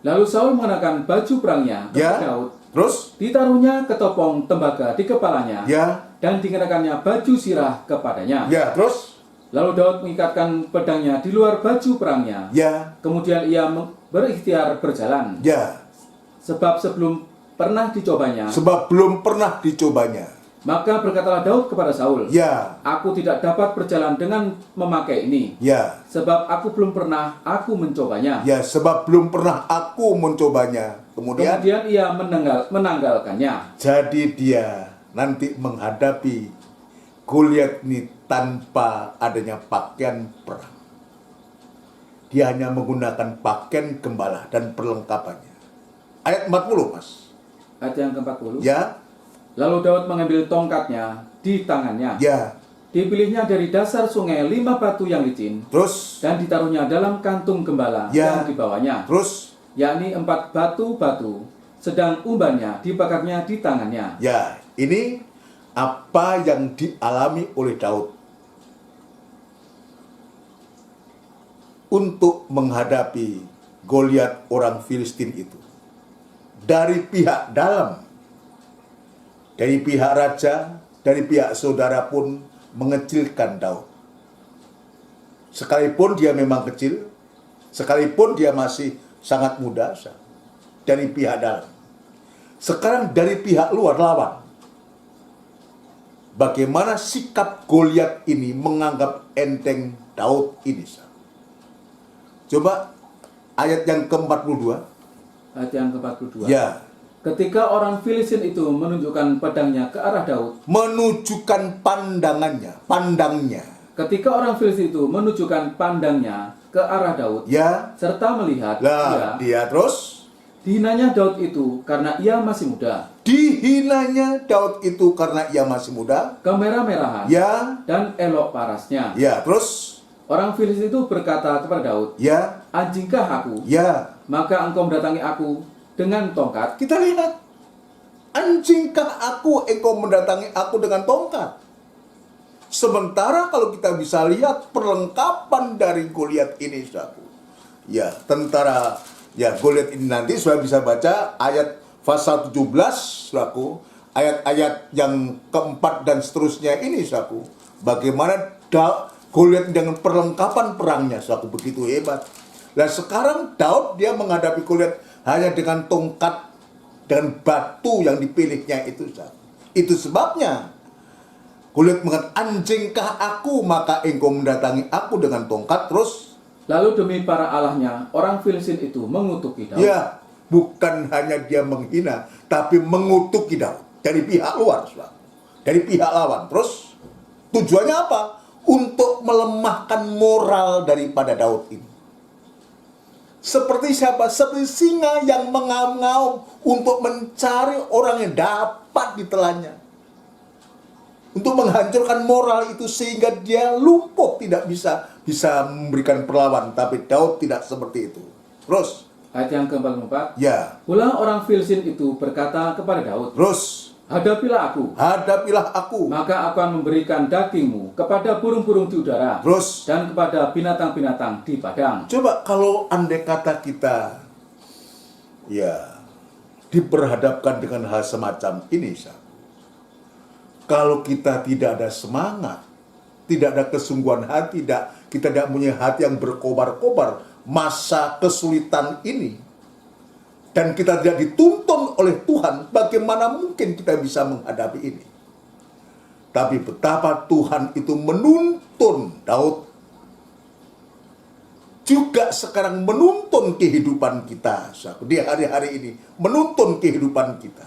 Lalu Saul mengenakan baju perangnya kepada Ya. Daud. Terus, Ditaruhnya ketopong tembaga di kepalanya ya, dan dikenakannya baju sirah kepadanya. ya, terus, Lalu Daud mengikatkan pedangnya di luar baju perangnya. ya, Kemudian ia berikhtiar berjalan. ya. Sebab sebelum pernah dicobanya. Sebab belum pernah dicobanya. Maka berkatalah Daud kepada Saul, Ya, Aku tidak dapat berjalan dengan memakai ini, ya, sebab aku belum pernah aku mencobanya. ya. Sebab belum pernah aku mencobanya. Kemudian, Kemudian ia menanggalkannya. jadi dia nanti menghadapi Goliat ini tanpa adanya pakaian perang. Dia hanya menggunakan pakaian gembala dan perlengkapannya. Ayat 40, Mas. Ayat yang ke-40. Ya, Lalu Daud mengambil tongkatnya di tangannya. ya. Dipilihnya dari dasar sungai 5 batu yang licin, Terus, dan ditaruhnya dalam kantung gembala Ya. yang dibawanya, terus, yakni 4 batu-batu, sedang umbannya dibakarnya di tangannya. ya. Ini apa yang dialami oleh Daud untuk menghadapi Goliat orang Filistin itu. Dari pihak dalam, dari pihak raja, dari pihak saudara pun mengecilkan Daud. Sekalipun dia memang kecil, sekalipun dia masih sangat muda, dari pihak dalam. Sekarang dari pihak luar lawan. Bagaimana sikap Goliat ini menganggap enteng Daud ini? Coba ayat yang ke-42. Ayat yang ke-42. Ya, Ketika orang Filistin itu menunjukkan pedangnya ke arah Daud, menunjukkan pandangnya. ketika orang Filistin itu menunjukkan pandangnya ke arah Daud, Ya, serta melihat dia terus dihinanya Daud itu karena ia masih muda, dihinanya Daud itu karena ia masih muda. kemerah-merahan, Ya, dan elok parasnya. ya, terus Orang Filistin itu berkata kepada Daud, ya, anjingkah aku, ya. maka engkau mendatangi aku dengan tongkat? Kita lihat, anjingkah aku engkau mendatangi aku dengan tongkat? Sementara kalau kita bisa lihat perlengkapan dari Goliat ini, saudaraku. Ya, tentara Goliat ini nanti sudah bisa baca ayat pasal 17, saudaraku. Ayat-ayat yang keempat dan seterusnya ini, saudaraku. Bagaimana Goliat dengan perlengkapan perangnya, saudaraku, begitu hebat. Dan sekarang Daud dia menghadapi Goliat hanya dengan tongkat dan batu yang dipilihnya itu, saudaraku. Itu sebabnya Goliat mengatakan, anjingkah aku, maka engkau mendatangi aku dengan tongkat. Terus Lalu demi para allahnya, orang Filistin itu mengutuki Daud. ya, bukan hanya dia menghina, tapi mengutuki Daud dari pihak luar, saudara. Dari pihak lawan. Terus tujuannya apa? Untuk melemahkan moral daripada Daud ini. Seperti siapa? Seperti singa yang mengaum-ngaum untuk mencari orang yang dapat ditelannya. Untuk menghancurkan moral itu sehingga dia lumpuh, tidak bisa memberikan perlawan. Tapi Daud tidak seperti itu. Terus Ayat yang ke-44. ya, Pula orang Filistin itu berkata kepada Daud, terus hadapilah aku, maka aku akan memberikan dagingmu kepada burung-burung di udara, terus dan kepada binatang-binatang di padang. coba kalau andai kata kita diperhadapkan dengan hal semacam ini, kalau kita tidak ada semangat, tidak ada kesungguhan hati, kita tidak punya hati yang berkobar-kobar masa kesulitan ini, dan kita tidak dituntun oleh Tuhan, bagaimana mungkin kita bisa menghadapi ini? Tapi betapa Tuhan itu menuntun Daud, juga sekarang menuntun kehidupan kita di hari-hari ini, menuntun kehidupan kita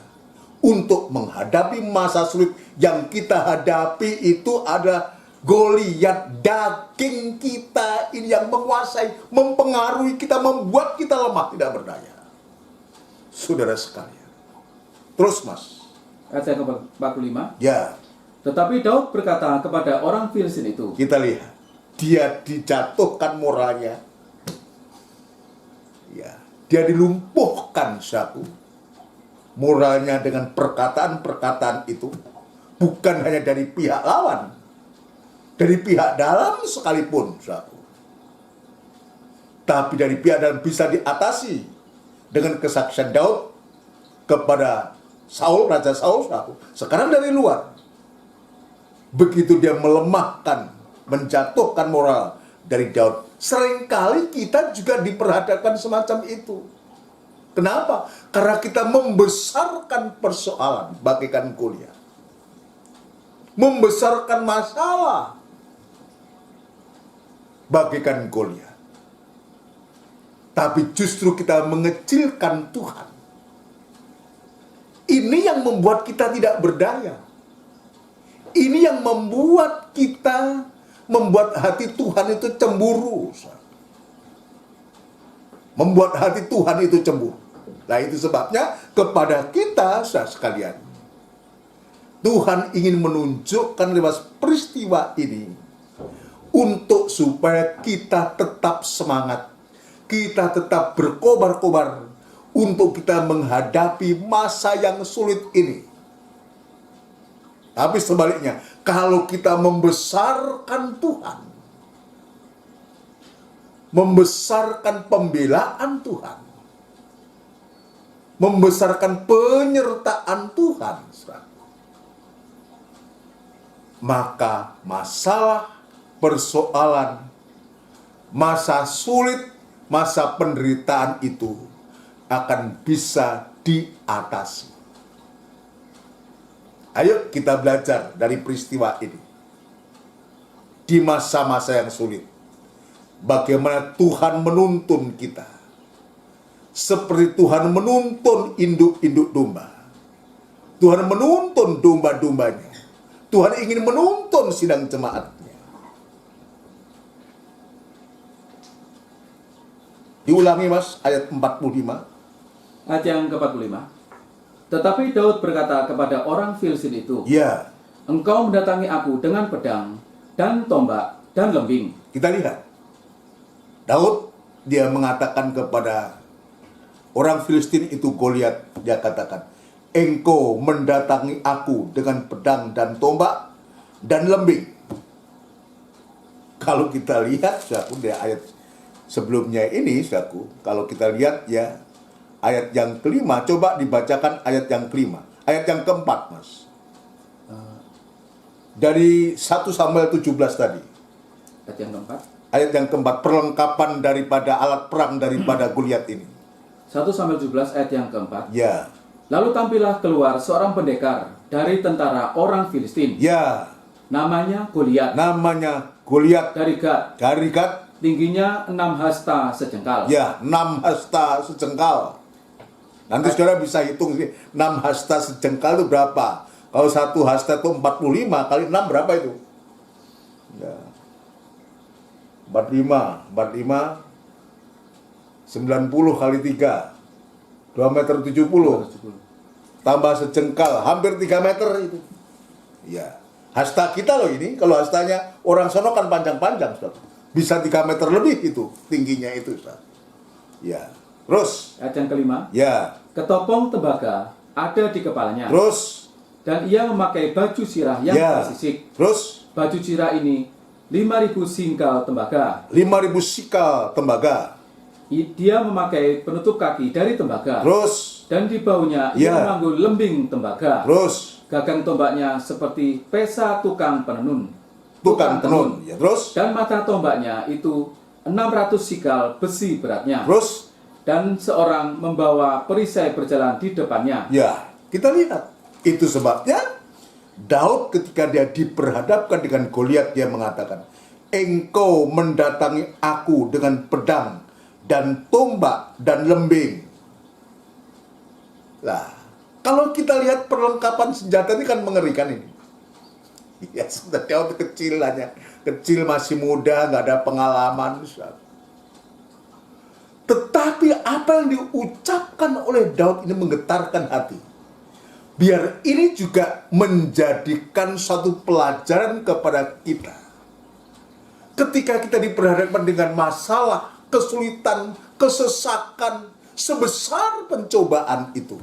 untuk menghadapi masa sulit yang kita hadapi. Itu ada Goliat daging kita ini yang menguasai, mempengaruhi kita, membuat kita lemah, tidak berdaya. Saudara sekalian. Terus Mas. Ayat yang ke-45. Ya, Tetapi Daud berkata kepada orang Filistin itu, kita lihat. Dia dijatuhkan moralnya. Ya, dia dilumpuhkan moralnya dengan perkataan-perkataan itu. Bukan hanya dari pihak lawan, dari pihak dalam sekalipun, tapi dari pihak dalam bisa diatasi dengan kesaksian Daud kepada Saul, Raja Saul. Sekarang dari luar, begitu dia melemahkan, menjatuhkan moral dari Daud. Seringkali kita juga diperhadapkan semacam itu. Kenapa? Karena kita membesarkan persoalan bagaikan Goliat, membesarkan masalah bagaikan Goliat. Tapi justru kita mengecilkan Tuhan. Ini yang membuat kita tidak berdaya. Ini yang membuat hati Tuhan itu cemburu. Membuat hati Tuhan itu cemburu. Nah, itu sebabnya kepada kita sekalian, Tuhan ingin menunjukkan lewat peristiwa ini untuk supaya kita tetap semangat, kita tetap berkobar-kobar untuk kita menghadapi masa yang sulit ini. Tapi sebaliknya, kalau kita membesarkan Tuhan, membesarkan pembelaan Tuhan, membesarkan penyertaan Tuhan, maka masalah, persoalan, masa sulit, masa penderitaan itu akan bisa diatasi. Ayo kita belajar dari peristiwa ini. Di masa-masa yang sulit, bagaimana Tuhan menuntun kita. Seperti Tuhan menuntun induk-induk domba. Tuhan menuntun domba-dombanya. Tuhan ingin menuntun sidang jemaatnya. Diulangi Mas, ayat 45. Ayat yang ke-45. Tetapi Daud berkata kepada orang Filistin itu, Ya, engkau mendatangi aku dengan pedang dan tombak dan lembing. kita lihat. Daud dia mengatakan kepada orang Filistin itu, Goliat, dia katakan, engkau mendatangi aku dengan pedang dan tombak dan lembing. Kalau kita lihat, saudaraku, dari ayat sebelumnya ini, saudaraku, kalau kita lihat ya, ayat yang kelima, coba dibacakan ayat yang kelima. Ayat yang keempat, Mas. Dari 1 Samuel 17 tadi. Ayat yang keempat. Ayat yang keempat, perlengkapan daripada alat perang daripada Goliat ini. 1 Samuel 17 ayat yang keempat. Ya, Lalu tampillah keluar seorang pendekar dari tentara orang Filistin. ya, Namanya Goliat. namanya Goliat Dari Gad. dari Gad. Tingginya 6 hasta sejengkal. Ya, 6 hasta sejengkal. Nanti saudara bisa hitung sih, 6 hasta sejengkal itu berapa? Kalau 1 hasta itu 45 kali 6 berapa itu? Ya. 45 90 kali 3 2,70 m. Tambah sejengkal, hampir 3 meter itu. Ya. Hasta kita loh ini, kalau hastanya orang sono kan panjang-panjang, Ustaz. Bisa 3 meter lebih itu tingginya itu, Ustaz. Ya. Terus, Ayat yang kelima. ya. Ketopong tembaga ada di kepalanya. Terus, Dan ia memakai baju sirah yang ya. bersisik. Terus, Baju sirah ini 5.000 singkal tembaga. 5.000 sikal tembaga. Dia memakai penutup kaki dari tembaga. Terus, Dan di baunya Ya. ia memanggul lembing tembaga. terus, Gagang tombaknya seperti pesa tukang penenun. tukang tenun. Ya, terus, Dan mata tombaknya itu 600 sikal besi beratnya. terus, Dan seorang membawa perisai berjalan di depannya. ya, kita lihat. Itu sebabnya Daud ketika dia diperhadapkan dengan Goliat, dia mengatakan, engkau mendatangi aku dengan pedang dan tombak dan lembing. Lah, kalau kita lihat perlengkapan senjata ini kan mengerikan ini. Ya, sudah Daud kecil aja. Kecil, masih muda, nggak ada pengalaman. Tetapi apa yang diucapkan oleh Daud ini menggetarkan hati. Biar ini juga menjadikan satu pelajaran kepada kita. Ketika kita diperhadapkan dengan masalah, kesulitan, kesesakan, sebesar pencobaan itu.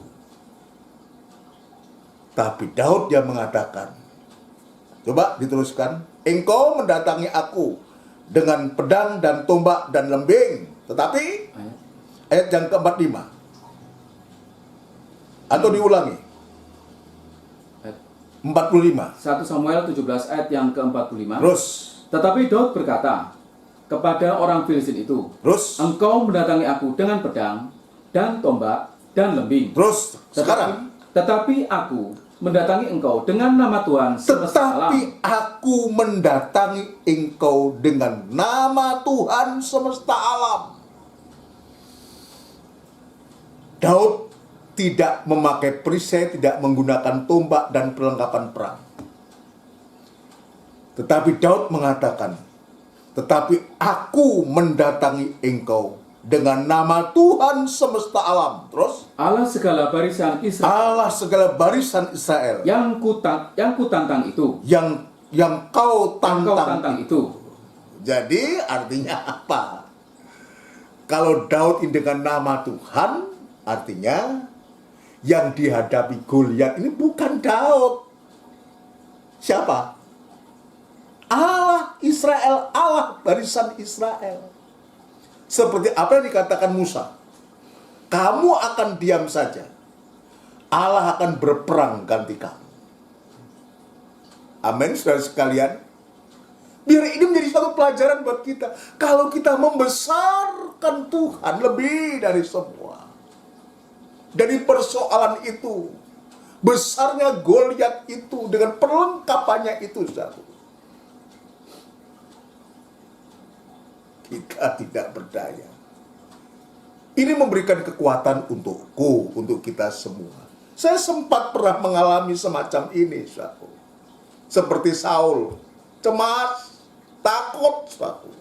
Tapi Daud dia mengatakan, coba diteruskan, engkau mendatangi aku dengan pedang dan tombak dan lembing. Tetapi ayat yang ke-45. Atau diulangi. 45. 1 Samuel 17 ayat yang ke-45. Terus, Tetapi Daud berkata kepada orang Filistin itu, terus, engkau mendatangi aku dengan pedang dan tombak dan lembing. terus, sekarang. Tetapi aku mendatangi engkau dengan nama Tuhan semesta alam. Tetapi aku mendatangi engkau dengan nama Tuhan semesta alam. Daud tidak memakai perisai, tidak menggunakan tombak dan perlengkapan perang. Tetapi Daud mengatakan, tetapi aku mendatangi engkau dengan nama Tuhan semesta alam. Terus, Allah segala barisan Israel Allah segala barisan Israel yang kutantang itu. yang kau Yang kau tantang tantang itu. Jadi artinya apa? Kalau Daud ini dengan nama Tuhan, artinya yang dihadapi Goliat ini bukan Daud. Siapa? Allah Israel, Allah barisan Israel. Seperti apa yang dikatakan Musa. Kamu akan diam saja. Allah akan berperang ganti kamu. Amin, saudara sekalian. Biar ini menjadi satu pelajaran buat kita. Kalau kita membesarkan Tuhan lebih dari semua. Dari persoalan itu, besarnya Goliat itu dengan perlengkapannya itu, saudara. Kita tidak berdaya. Ini memberikan kekuatan untukku, untuk kita semua. Saya sempat pernah mengalami semacam ini, saudara. Seperti Saul, cemas, takut, saudara.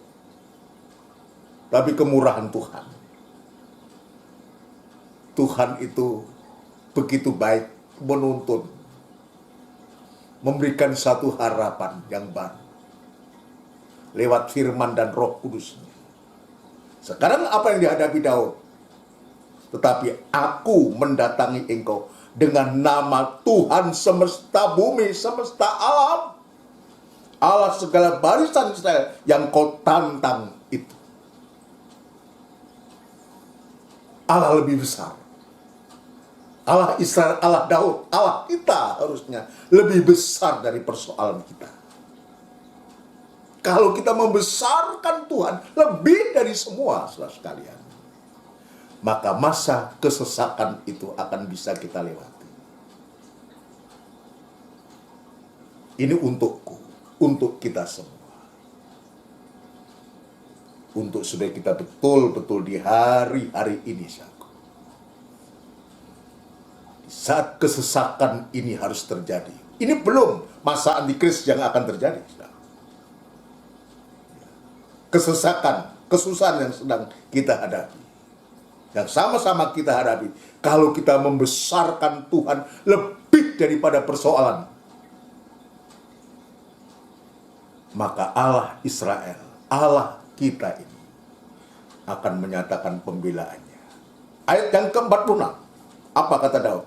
Tapi kemurahan Tuhan. Tuhan itu begitu baik, menuntun, memberikan satu harapan yang baru lewat firman dan Roh Kudusnya. Sekarang apa yang dihadapi Daud? Tetapi aku mendatangi engkau dengan nama Tuhan semesta bumi, semesta alam. Allah segala barisan Israel yang kau tantang itu. Allah lebih besar. Allah Israel, Allah Daud, Allah kita harusnya lebih besar dari persoalan kita. Kalau kita membesarkan Tuhan lebih dari semua, saudara sekalian, maka masa kesesakan itu akan bisa kita lewati. Ini untukku, untuk kita semua. Untuk supaya kita betul-betul di hari-hari ini, saat kesesakan ini harus terjadi. Ini belum masa antikris yang akan terjadi. Kesesakan, kesusahan yang sedang kita hadapi, yang sama-sama kita hadapi, kalau kita membesarkan Tuhan lebih daripada persoalan, maka Allah Israel, Allah kita ini akan menyatakan pembelaannya. Ayat yang ke-46, apa kata Daud?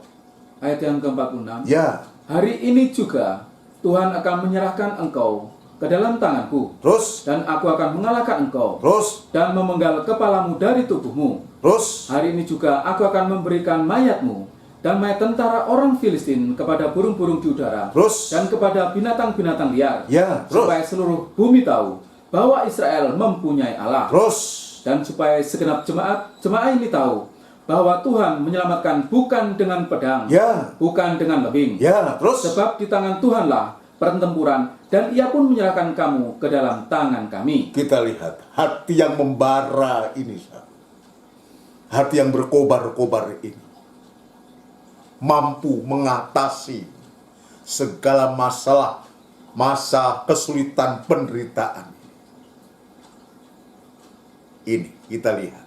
Ayat yang ke-46. Ya. Hari ini juga Tuhan akan menyerahkan engkau ke dalam tanganku. Terus? Dan aku akan mengalahkan engkau. Terus? Dan memenggal kepalamu dari tubuhmu. Terus? Hari ini juga aku akan memberikan mayatmu dan mayat tentara orang Filistin kepada burung-burung di udara. Terus? Dan kepada binatang-binatang liar. Ya. Terus? Supaya seluruh bumi tahu bahwa Israel mempunyai Allah. Terus? Dan supaya segenap jemaat ini tahu bahwa Tuhan menyelamatkan bukan dengan pedang, Ya. bukan dengan lebing. Ya. Terus? Sebab di tangan Tuhanlah pertempuran, dan Ia pun menyerahkan kamu ke dalam tangan kami. Kita lihat hati yang membara ini, hati yang berkobar-kobar ini, mampu mengatasi segala masalah, masa kesulitan penderitaan. Ini kita lihat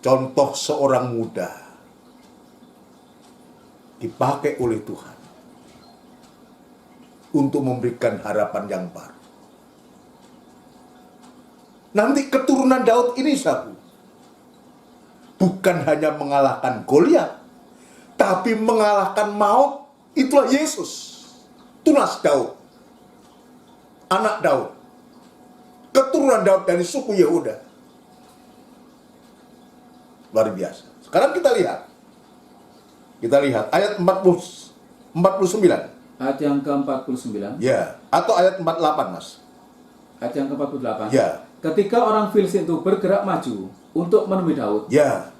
contoh seorang muda dipakai oleh Tuhan untuk memberikan harapan yang baru. Nanti keturunan Daud ini, saudara, bukan hanya mengalahkan Goliat, tapi mengalahkan maut. Itulah Yesus, tunas Daud, anak Daud, keturunan Daud dari suku Yehuda. Luar biasa. Sekarang kita lihat ayat 49. Ayat yang ke-49. Ya, atau ayat 48, Mas. Ayat yang ke-48. Ya. Ketika orang Filistin itu bergerak maju untuk menemui Daud, Ya.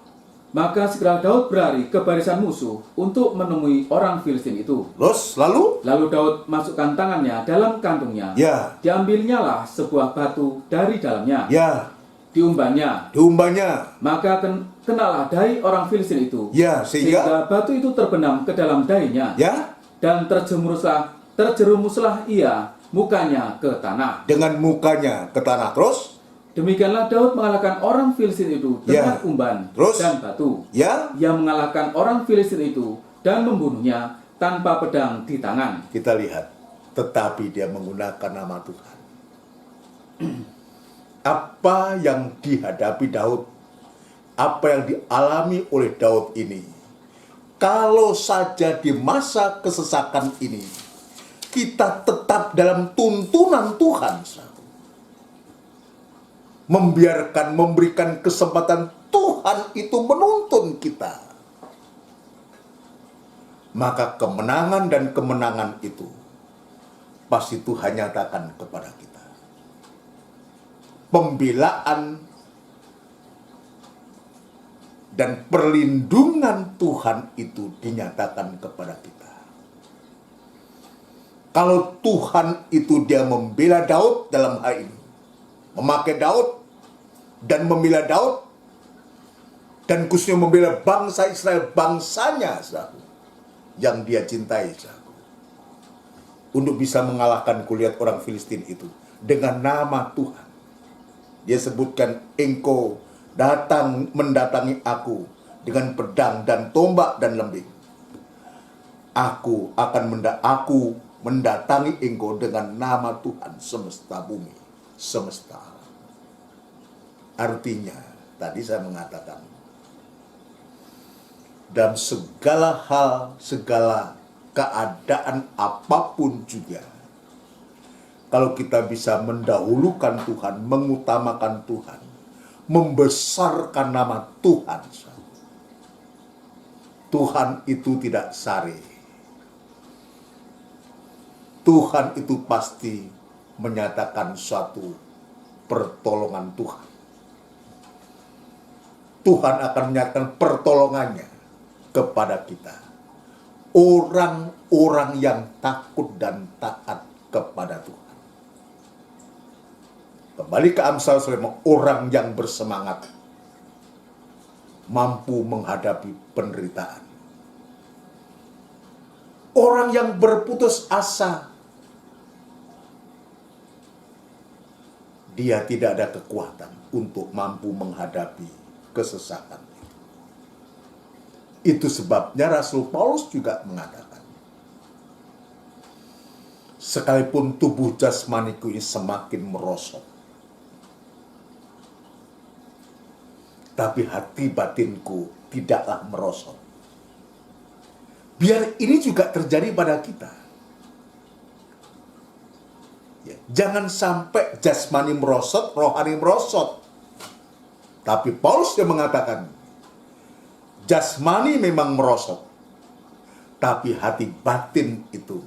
maka segera Daud berlari ke barisan musuh untuk menemui orang Filistin itu. Terus lalu? Lalu Daud masukkan tangannya dalam kantungnya. Ya. Diambilnyalah sebuah batu dari dalamnya. Ya. Diumbanya. Maka kenalah dahi orang Filistin itu. Ya, sehingga batu itu terbenam ke dalam dahinya. Ya. Dan terjerumuslah ia mukanya ke tanah. Dengan mukanya ke tanah. Terus? Demikianlah Daud mengalahkan orang Filistin itu dengan umban Terus? dan batu. Ya. Ia mengalahkan orang Filistin itu dan membunuhnya tanpa pedang di tangan. Kita lihat, tetapi dia menggunakan nama Tuhan. Apa yang dihadapi Daud, apa yang dialami oleh Daud ini, kalau saja di masa kesesakan ini kita tetap dalam tuntunan Tuhan, memberikan kesempatan Tuhan itu menuntun kita, maka kemenangan dan kemenangan itu pasti Tuhan nyatakan kepada kita. Pembelaan dan perlindungan Tuhan itu dinyatakan kepada kita. Kalau Tuhan itu dia membela Daud dalam hal ini, memakai Daud dan membela Daud, dan khususnya membela bangsa Israel, bangsanya yang dia cintai, untuk bisa mengalahkan Goliat orang Filistin itu dengan nama Tuhan. Dia sebutkan, engkau mendatangi aku dengan pedang dan tombak dan lembing. Aku mendatangi engkau dengan nama Tuhan semesta bumi, semesta alam. Artinya, tadi saya mengatakan, dalam segala hal, segala keadaan apapun juga, kalau kita bisa mendahulukan Tuhan, mengutamakan Tuhan, membesarkan nama Tuhan. Tuhan itu tidak sare. Tuhan itu pasti menyatakan suatu pertolongan Tuhan. Tuhan akan menyatakan pertolongannya kepada kita. Orang-orang yang takut dan taat kepada Tuhan. Kembali ke Amsal Sulaiman, orang yang bersemangat mampu menghadapi penderitaan. Orang yang berputus asa, dia tidak ada kekuatan untuk mampu menghadapi kesesakan. Itu sebabnya Rasul Paulus juga mengatakan, sekalipun tubuh jasmaniku ini semakin merosot, tapi hati batinku tidaklah merosot. Biar ini juga terjadi pada kita. Ya, jangan sampai jasmani merosot, rohani merosot. Tapi Paulus yang mengatakan, jasmani memang merosot, tapi hati batin itu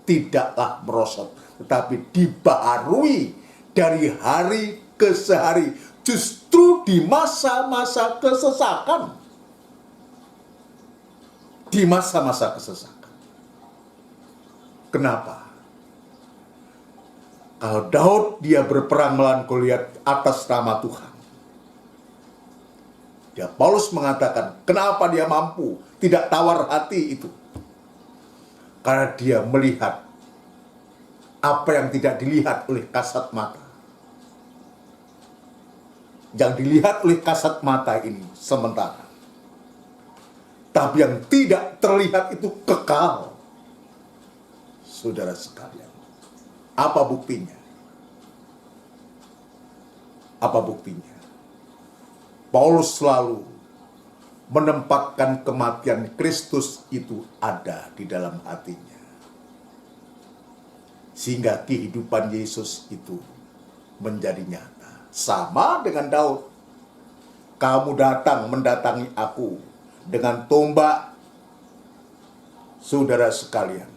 tidaklah merosot, tetapi dibaharui dari hari ke hari, justru di masa-masa kesesakan. Di masa-masa kesesakan. Kenapa? Kalau Daud dia berperang melawan Goliat atas nama Tuhan. Ya, Paulus mengatakan, kenapa dia mampu tidak tawar hati itu? Karena dia melihat apa yang tidak dilihat oleh kasat mata. Yang dilihat oleh kasat mata ini sementara. Tapi yang tidak terlihat itu kekal. Saudara sekalian, apa buktinya? Apa buktinya? Paulus selalu menempatkan kematian Kristus itu ada di dalam hatinya. Sehingga kehidupan Yesus itu menjadi nyata. Sama dengan Daud. Kamu datang mendatangi aku dengan tombak, saudara sekalian,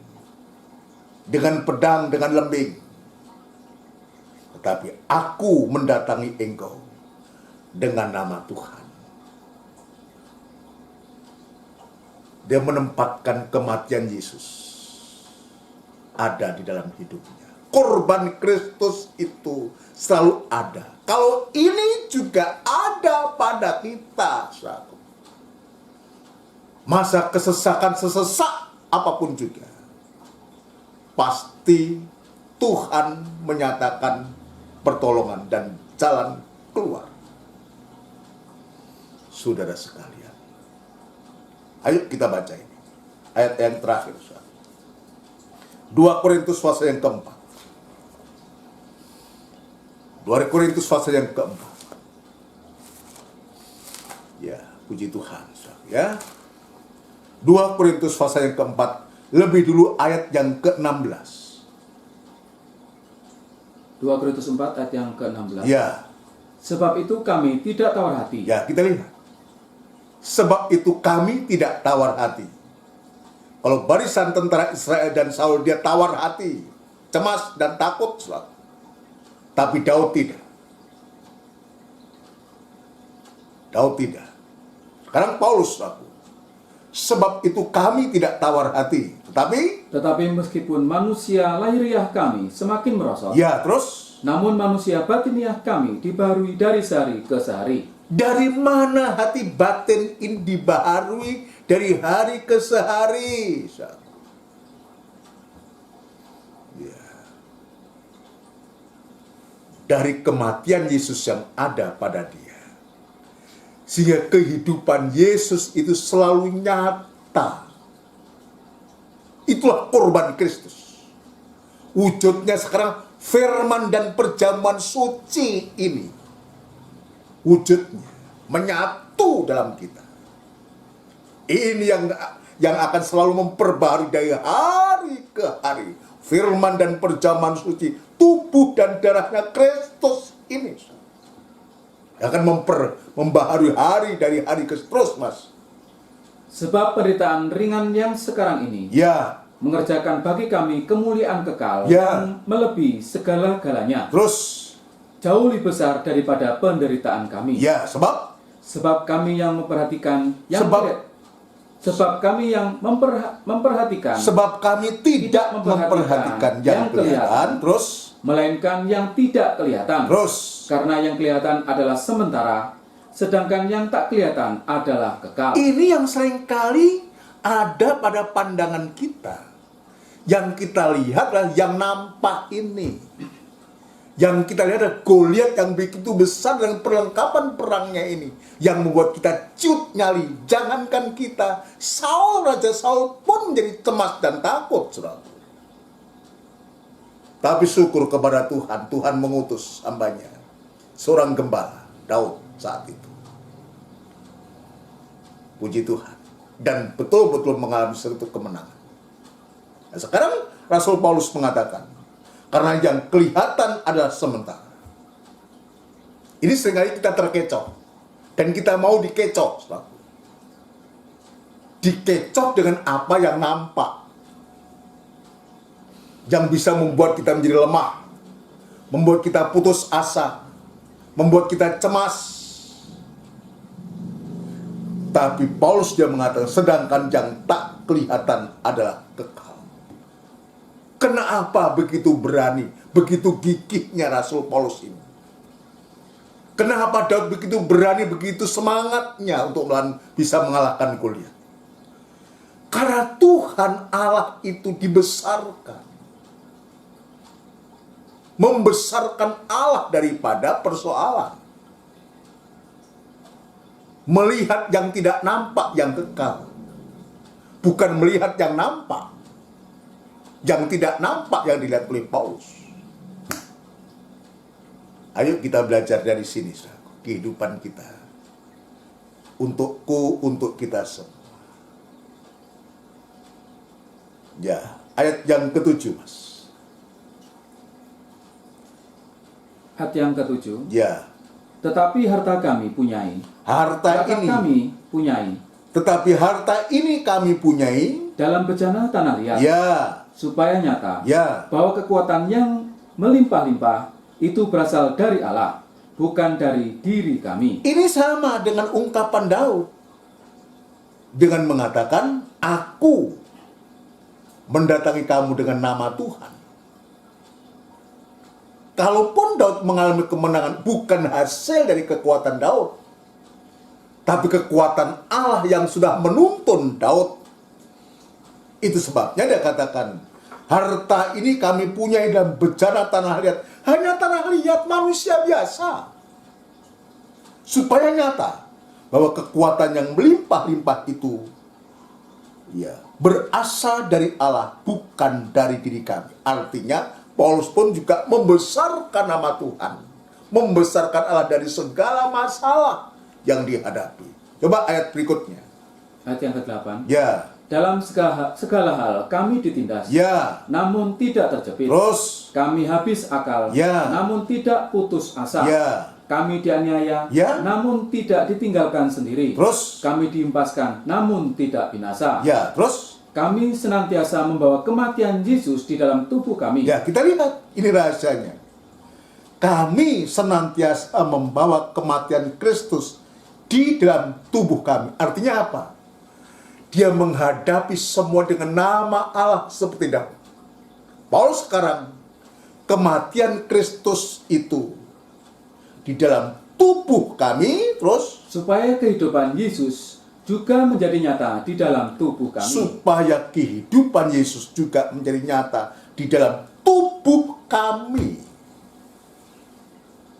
dengan pedang, dengan lembing. Tetapi aku mendatangi engkau dengan nama Tuhan. Dia menempatkan kematian Yesus ada di dalam hidupnya. Korban Kristus itu selalu ada. Kalau ini juga ada pada kita, saudara. Masa kesesakan sesesak apapun juga, pasti Tuhan menyatakan pertolongan dan jalan keluar. Saudara sekalian, ayo kita baca ini ayat yang terakhir, 2 Korintus pasal yang keempat. 2 Korintus pasal yang keempat. Ya, puji Tuhan, ya. 2 Korintus pasal yang keempat, lebih dulu ayat yang ke-16. 2 Korintus 4 ayat yang ke-16. Ya. Sebab itu kami tidak tawar hati. Ya, kita lihat. Sebab itu kami tidak tawar hati. Kalau barisan tentara Israel dan Saul, dia tawar hati, cemas dan takut selalu. Tapi Daud tidak. Daud tidak. Sekarang Paulus selalu. Sebab itu kami tidak tawar hati. Tetapi meskipun manusia lahiriah kami semakin merosot. Ya, terus? Namun manusia batiniah kami dibaharui dari sehari ke sehari. Dari mana hati batin ini dibaharui dari hari ke sehari? Ya. Dari kematian Yesus yang ada pada dia. Sehingga kehidupan Yesus itu selalu nyata. Itulah korban Kristus. Wujudnya sekarang firman dan perjamuan suci ini. Wujudnya menyatu dalam kita. Ini yang akan selalu memperbaharui dari hari ke hari firman dan perjamuan suci tubuh dan darahnya Kristus ini. Yang akan membaharui hari dari hari ke terus, Mas. Sebab penderitaan ringan yang sekarang ini Ya, mengerjakan bagi kami kemuliaan kekal Ya. yang melebihi segala-galanya, terus. jauh lebih besar daripada penderitaan kami. Ya, sebab Sebab kami yang memperhatikan yang sebab kami yang memperhatikan sebab kami tidak memperhatikan yang kelihatan, terus, melainkan yang tidak kelihatan. terus. Karena yang kelihatan adalah sementara, sedangkan yang tak kelihatan adalah kekal. Ini yang seringkali ada pada pandangan kita. Yang kita lihat adalah yang nampak ini. Yang kita lihat adalah Goliat yang begitu besar dengan perlengkapan perangnya ini. Yang membuat kita ciut nyali. Jangankan kita, Raja Saul pun menjadi cemas dan takut, saudara. Tapi syukur kepada Tuhan, Tuhan mengutus hambanya, seorang gembala, Daud saat itu. Puji Tuhan. Dan betul-betul mengalami suatu kemenangan. Nah, sekarang Rasul Paulus mengatakan, karena yang kelihatan adalah sementara. Ini seringkali kita terkecoh. Dan kita mau dikecoh. Dikecoh dengan apa yang nampak. Yang bisa membuat kita menjadi lemah. Membuat kita putus asa. Membuat kita cemas. Tapi Paulus dia mengatakan, sedangkan yang tak kelihatan adalah kekal. Kenapa begitu berani, begitu gigihnya Rasul Paulus ini? Kenapa Daud begitu berani, begitu semangatnya untuk bisa mengalahkan Goliat? Karena Tuhan Allah itu dibesarkan. Membesarkan Allah daripada persoalan. Melihat yang tidak nampak yang kekal. Bukan melihat yang nampak. Yang tidak nampak yang dilihat oleh Paulus. Ayo kita belajar dari sini, saudara. Kehidupan kita. Untukku, untuk kita semua. Ya, ayat yang ke-7, Mas. Ayat yang ke-7. Ya. Tetapi harta kami punyai. Harta ini kami punyai. Tetapi harta ini kami punyai Dalam bejana tanah liat. Ya. Supaya nyata. Ya. Bahwa kekuatan yang melimpah-limpah itu berasal dari Allah, bukan dari diri kami. Ini sama dengan ungkapan Daud. Dengan mengatakan, aku mendatangi kamu dengan nama Tuhan. Kalaupun Daud mengalami kemenangan bukan hasil dari kekuatan Daud, tapi kekuatan Allah yang sudah menuntun Daud. Itu sebabnya dia katakan, harta ini kami punyai dalam bejana tanah liat. Hanya tanah liat manusia biasa. Supaya nyata bahwa kekuatan yang melimpah-limpah itu ya berasal dari Allah, bukan dari diri kami. Artinya Paulus pun juga membesarkan nama Tuhan, membesarkan Allah dari segala masalah yang dihadapi. Coba ayat berikutnya. Ayat yang ke-8. Ya. Dalam segala hal kami ditindas, Ya. namun tidak terjepit. Terus. Kami habis akal, Ya. namun tidak putus asa. Ya. Kami dianiaya, Ya. namun tidak ditinggalkan sendiri. Terus. Kami diempaskan, namun tidak binasa. Ya. Terus. Kami senantiasa membawa kematian Yesus di dalam tubuh kami. Ya, kita lihat ini rahasianya. Kami senantiasa membawa kematian Kristus di dalam tubuh kami. Artinya apa? Dia menghadapi semua dengan nama Allah seperti Daud. Paulus sekarang, kematian Kristus itu di dalam tubuh kami, terus Supaya kehidupan Yesus juga menjadi nyata di dalam tubuh kami. supaya kehidupan Yesus juga menjadi nyata di dalam tubuh kami.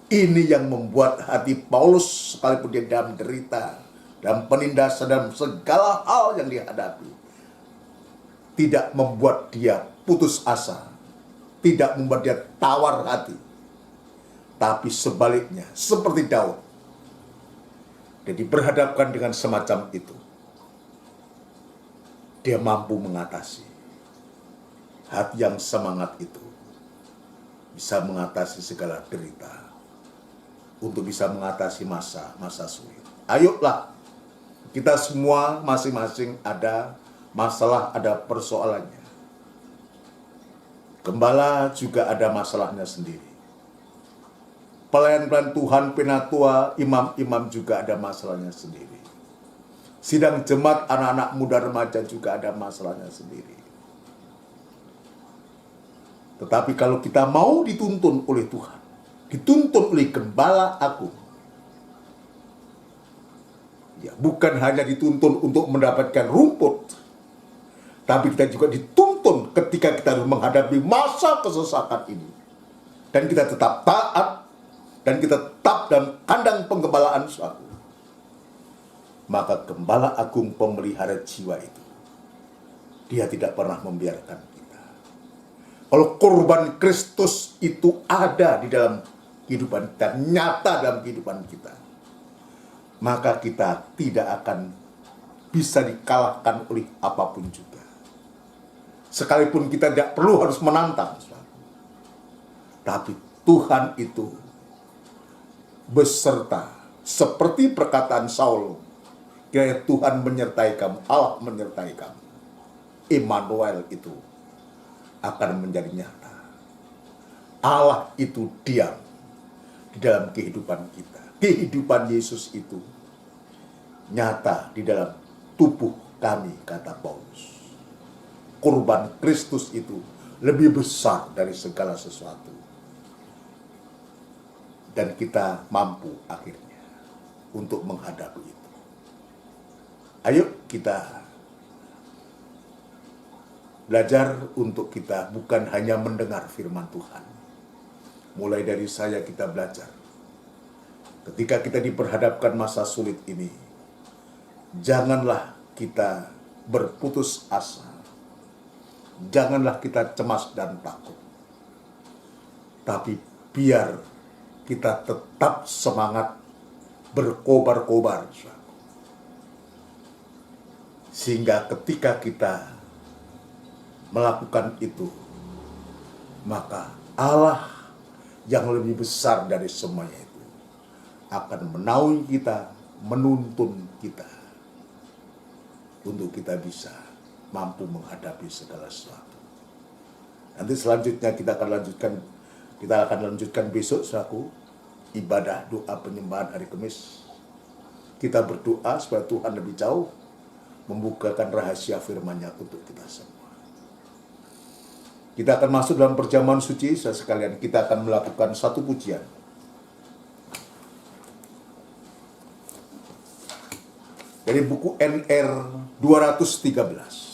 Ini yang membuat hati Paulus, sekalipun dia dalam derita, dalam penindasan, dalam segala hal yang dihadapi, tidak membuat dia putus asa, tidak membuat dia tawar hati. Tapi sebaliknya, seperti Daud, dia diperhadapkan dengan semacam itu. dia mampu mengatasi. Hati yang semangat itu bisa mengatasi segala derita, untuk bisa mengatasi masa-masa sulit. Ayolah, kita semua masing-masing ada masalah, ada persoalannya. Gembala juga ada masalahnya sendiri. Pelayan-pelayan Tuhan, penatua, imam-imam juga ada masalahnya sendiri. Sidang jemaat anak-anak muda remaja juga ada masalahnya sendiri. Tetapi kalau kita mau dituntun oleh Tuhan, dituntun oleh Gembala Agung, ya, bukan hanya dituntun untuk mendapatkan rumput, tapi kita juga dituntun ketika kita harus menghadapi masa kesesakan ini. Dan kita tetap taat, dan kita tetap dalam kandang penggembalaan suatu. Maka Gembala Agung pemelihara jiwa itu, dia tidak pernah membiarkan kita. Kalau korban Kristus itu ada di dalam kehidupan kita, nyata dalam kehidupan kita, maka kita tidak akan bisa dikalahkan oleh apapun juga. Sekalipun kita tidak perlu harus menantang, tapi Tuhan itu beserta. Seperti perkataan Saul, kiranya Tuhan menyertai kamu, Allah menyertai kamu. Immanuel itu akan menjadi nyata. Allah itu diam di dalam kehidupan kita. Kehidupan Yesus itu nyata di dalam tubuh kami, kata Paulus. Kurban Kristus itu lebih besar dari segala sesuatu. Dan kita mampu akhirnya untuk menghadapi itu. Ayo kita belajar untuk kita bukan hanya mendengar firman Tuhan. Mulai dari saya kita belajar. Ketika kita diperhadapkan masa sulit ini, janganlah kita berputus asa. Janganlah kita cemas dan takut. Tapi biar kita tetap semangat berkobar-kobar. Sehingga ketika kita melakukan itu, maka Allah yang lebih besar dari semuanya itu akan menaungi kita, menuntun kita, untuk kita bisa mampu menghadapi segala sesuatu. Nanti selanjutnya kita akan lanjutkan besok selaku ibadah doa penyembahan hari Kamis. Kita berdoa supaya Tuhan lebih jauh membukakan rahasia firman-Nya untuk kita semua. Kita akan masuk dalam perjamuan suci, saudara sekalian. Kita akan melakukan satu pujian. Dari buku NR 213.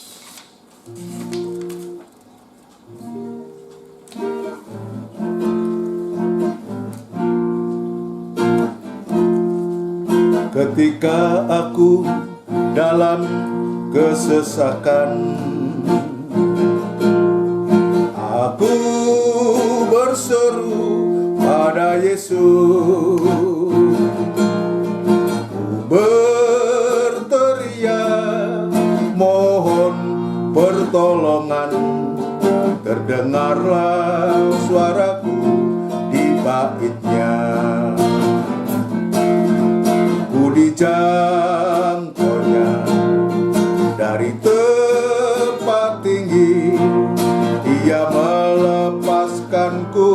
Ketika aku dalam kesesakan, aku berseru pada Yesus, berteriak mohon pertolongan, terdengarlah suaraku di bait-Nya. Ku dijangkaunya dari tempat tinggi, Dia melepaskanku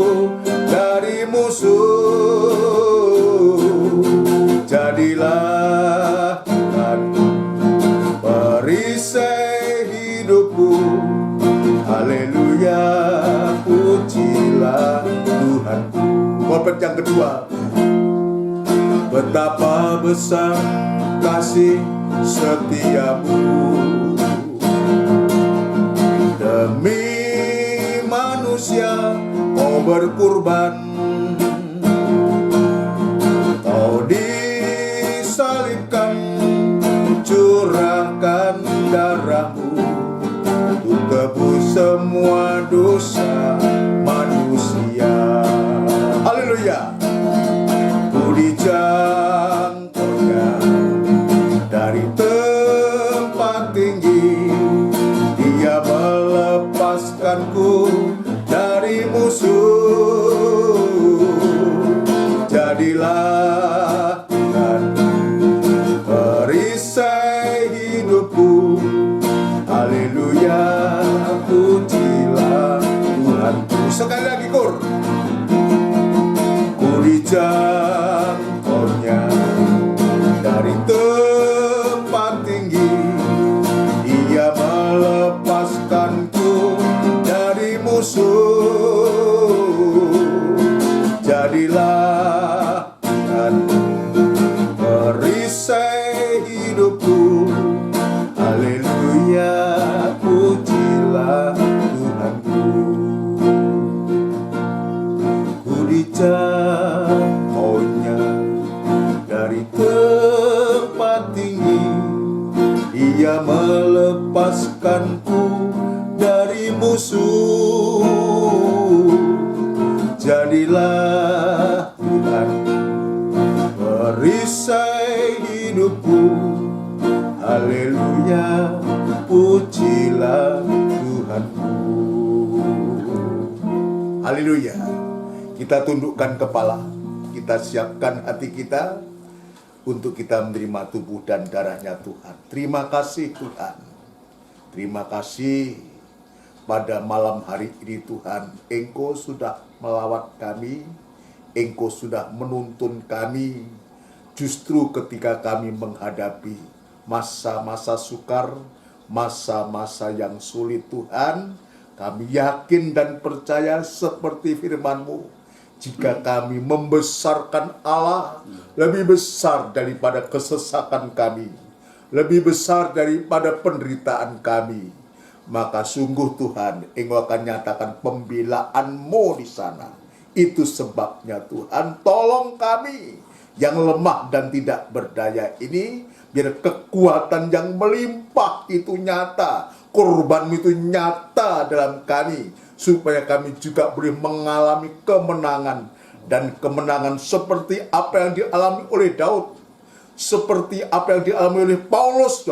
dari musuh. Jadilah Tuhanku perisai hidupku, haleluya, pujilah Tuhanku. Bapak yang kedua, betapa besar kasih setiamu, demi manusia kau berkorban, kau disalibkan, curahkan darahmu untuk tebus semua dosa manusia. Haleluya. Ku dijangkaunya dari tempat tinggi, pujilah Tuhanku. Sekali lagi kor. Ku dijangkaunya dari tempat tinggi, Ia melepaskanku dari musuh. Jadilah Tuhan perisai hidupku. Haleluya, pujilah Tuhanku. Ku dijangkaunya dari tempat tinggi, Ia melepaskanku dari musuh. Jadilah Tuhan perisai hidupku. Haleluya, pujilah Tuhanku. Haleluya. Kita tundukkan kepala, kita siapkan hati kita untuk kita menerima tubuh dan darahnya Tuhan. Terima kasih Tuhan. Terima kasih pada malam hari ini Tuhan. Engkau sudah melawat kami, Engkau sudah menuntun kami. Justru ketika kami menghadapi masa-masa sukar, masa-masa yang sulit Tuhan, kami yakin dan percaya seperti firman-Mu, jika kami membesarkan Allah, lebih besar daripada kesesakan kami, lebih besar daripada penderitaan kami, maka sungguh Tuhan, Engkau akan nyatakan pembelaan-Mu di sana. Itu sebabnya Tuhan, tolong kami yang lemah dan tidak berdaya ini, biar kekuatan yang melimpah itu nyata, korban itu nyata dalam kami, supaya kami juga boleh mengalami kemenangan. Dan kemenangan seperti apa yang dialami oleh Daud, seperti apa yang dialami oleh Paulus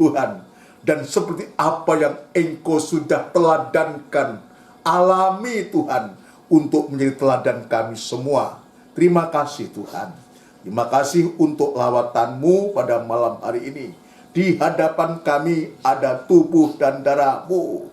Tuhan, dan seperti apa yang Engkau sudah teladankan, alami Tuhan, untuk menjadi teladan kami semua. Terima kasih Tuhan. Terima kasih untuk lawatan-Mu pada malam hari ini. Di hadapan kami ada tubuh dan darah-Mu,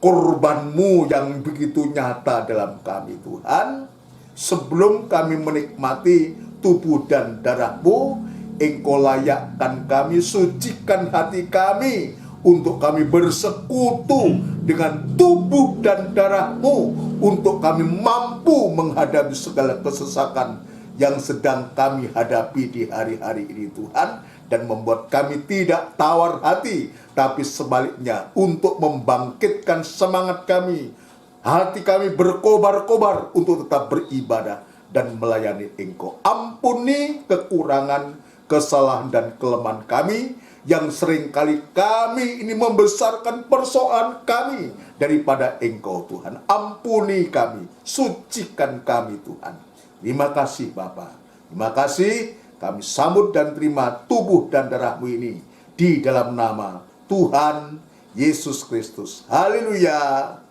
korban-Mu yang begitu nyata dalam kami Tuhan. Sebelum kami menikmati tubuh dan darah-Mu, Engkau layakkan kami, sucikan hati kami, untuk kami bersekutu dengan tubuh dan darah-Mu, untuk kami mampu menghadapi segala kesesakan yang sedang kami hadapi di hari-hari ini Tuhan, dan membuat kami tidak tawar hati, tapi sebaliknya untuk membangkitkan semangat kami, hati kami berkobar-kobar untuk tetap beribadah dan melayani Engkau. Ampuni kekurangan, kesalahan dan kelemahan kami, yang seringkali kami ini membesarkan persoalan kami daripada Engkau Tuhan. Ampuni kami, sucikan kami Tuhan. Terima kasih Bapa. Terima kasih, kami sambut dan terima tubuh dan darah-Mu ini di dalam nama Tuhan Yesus Kristus. Haleluya.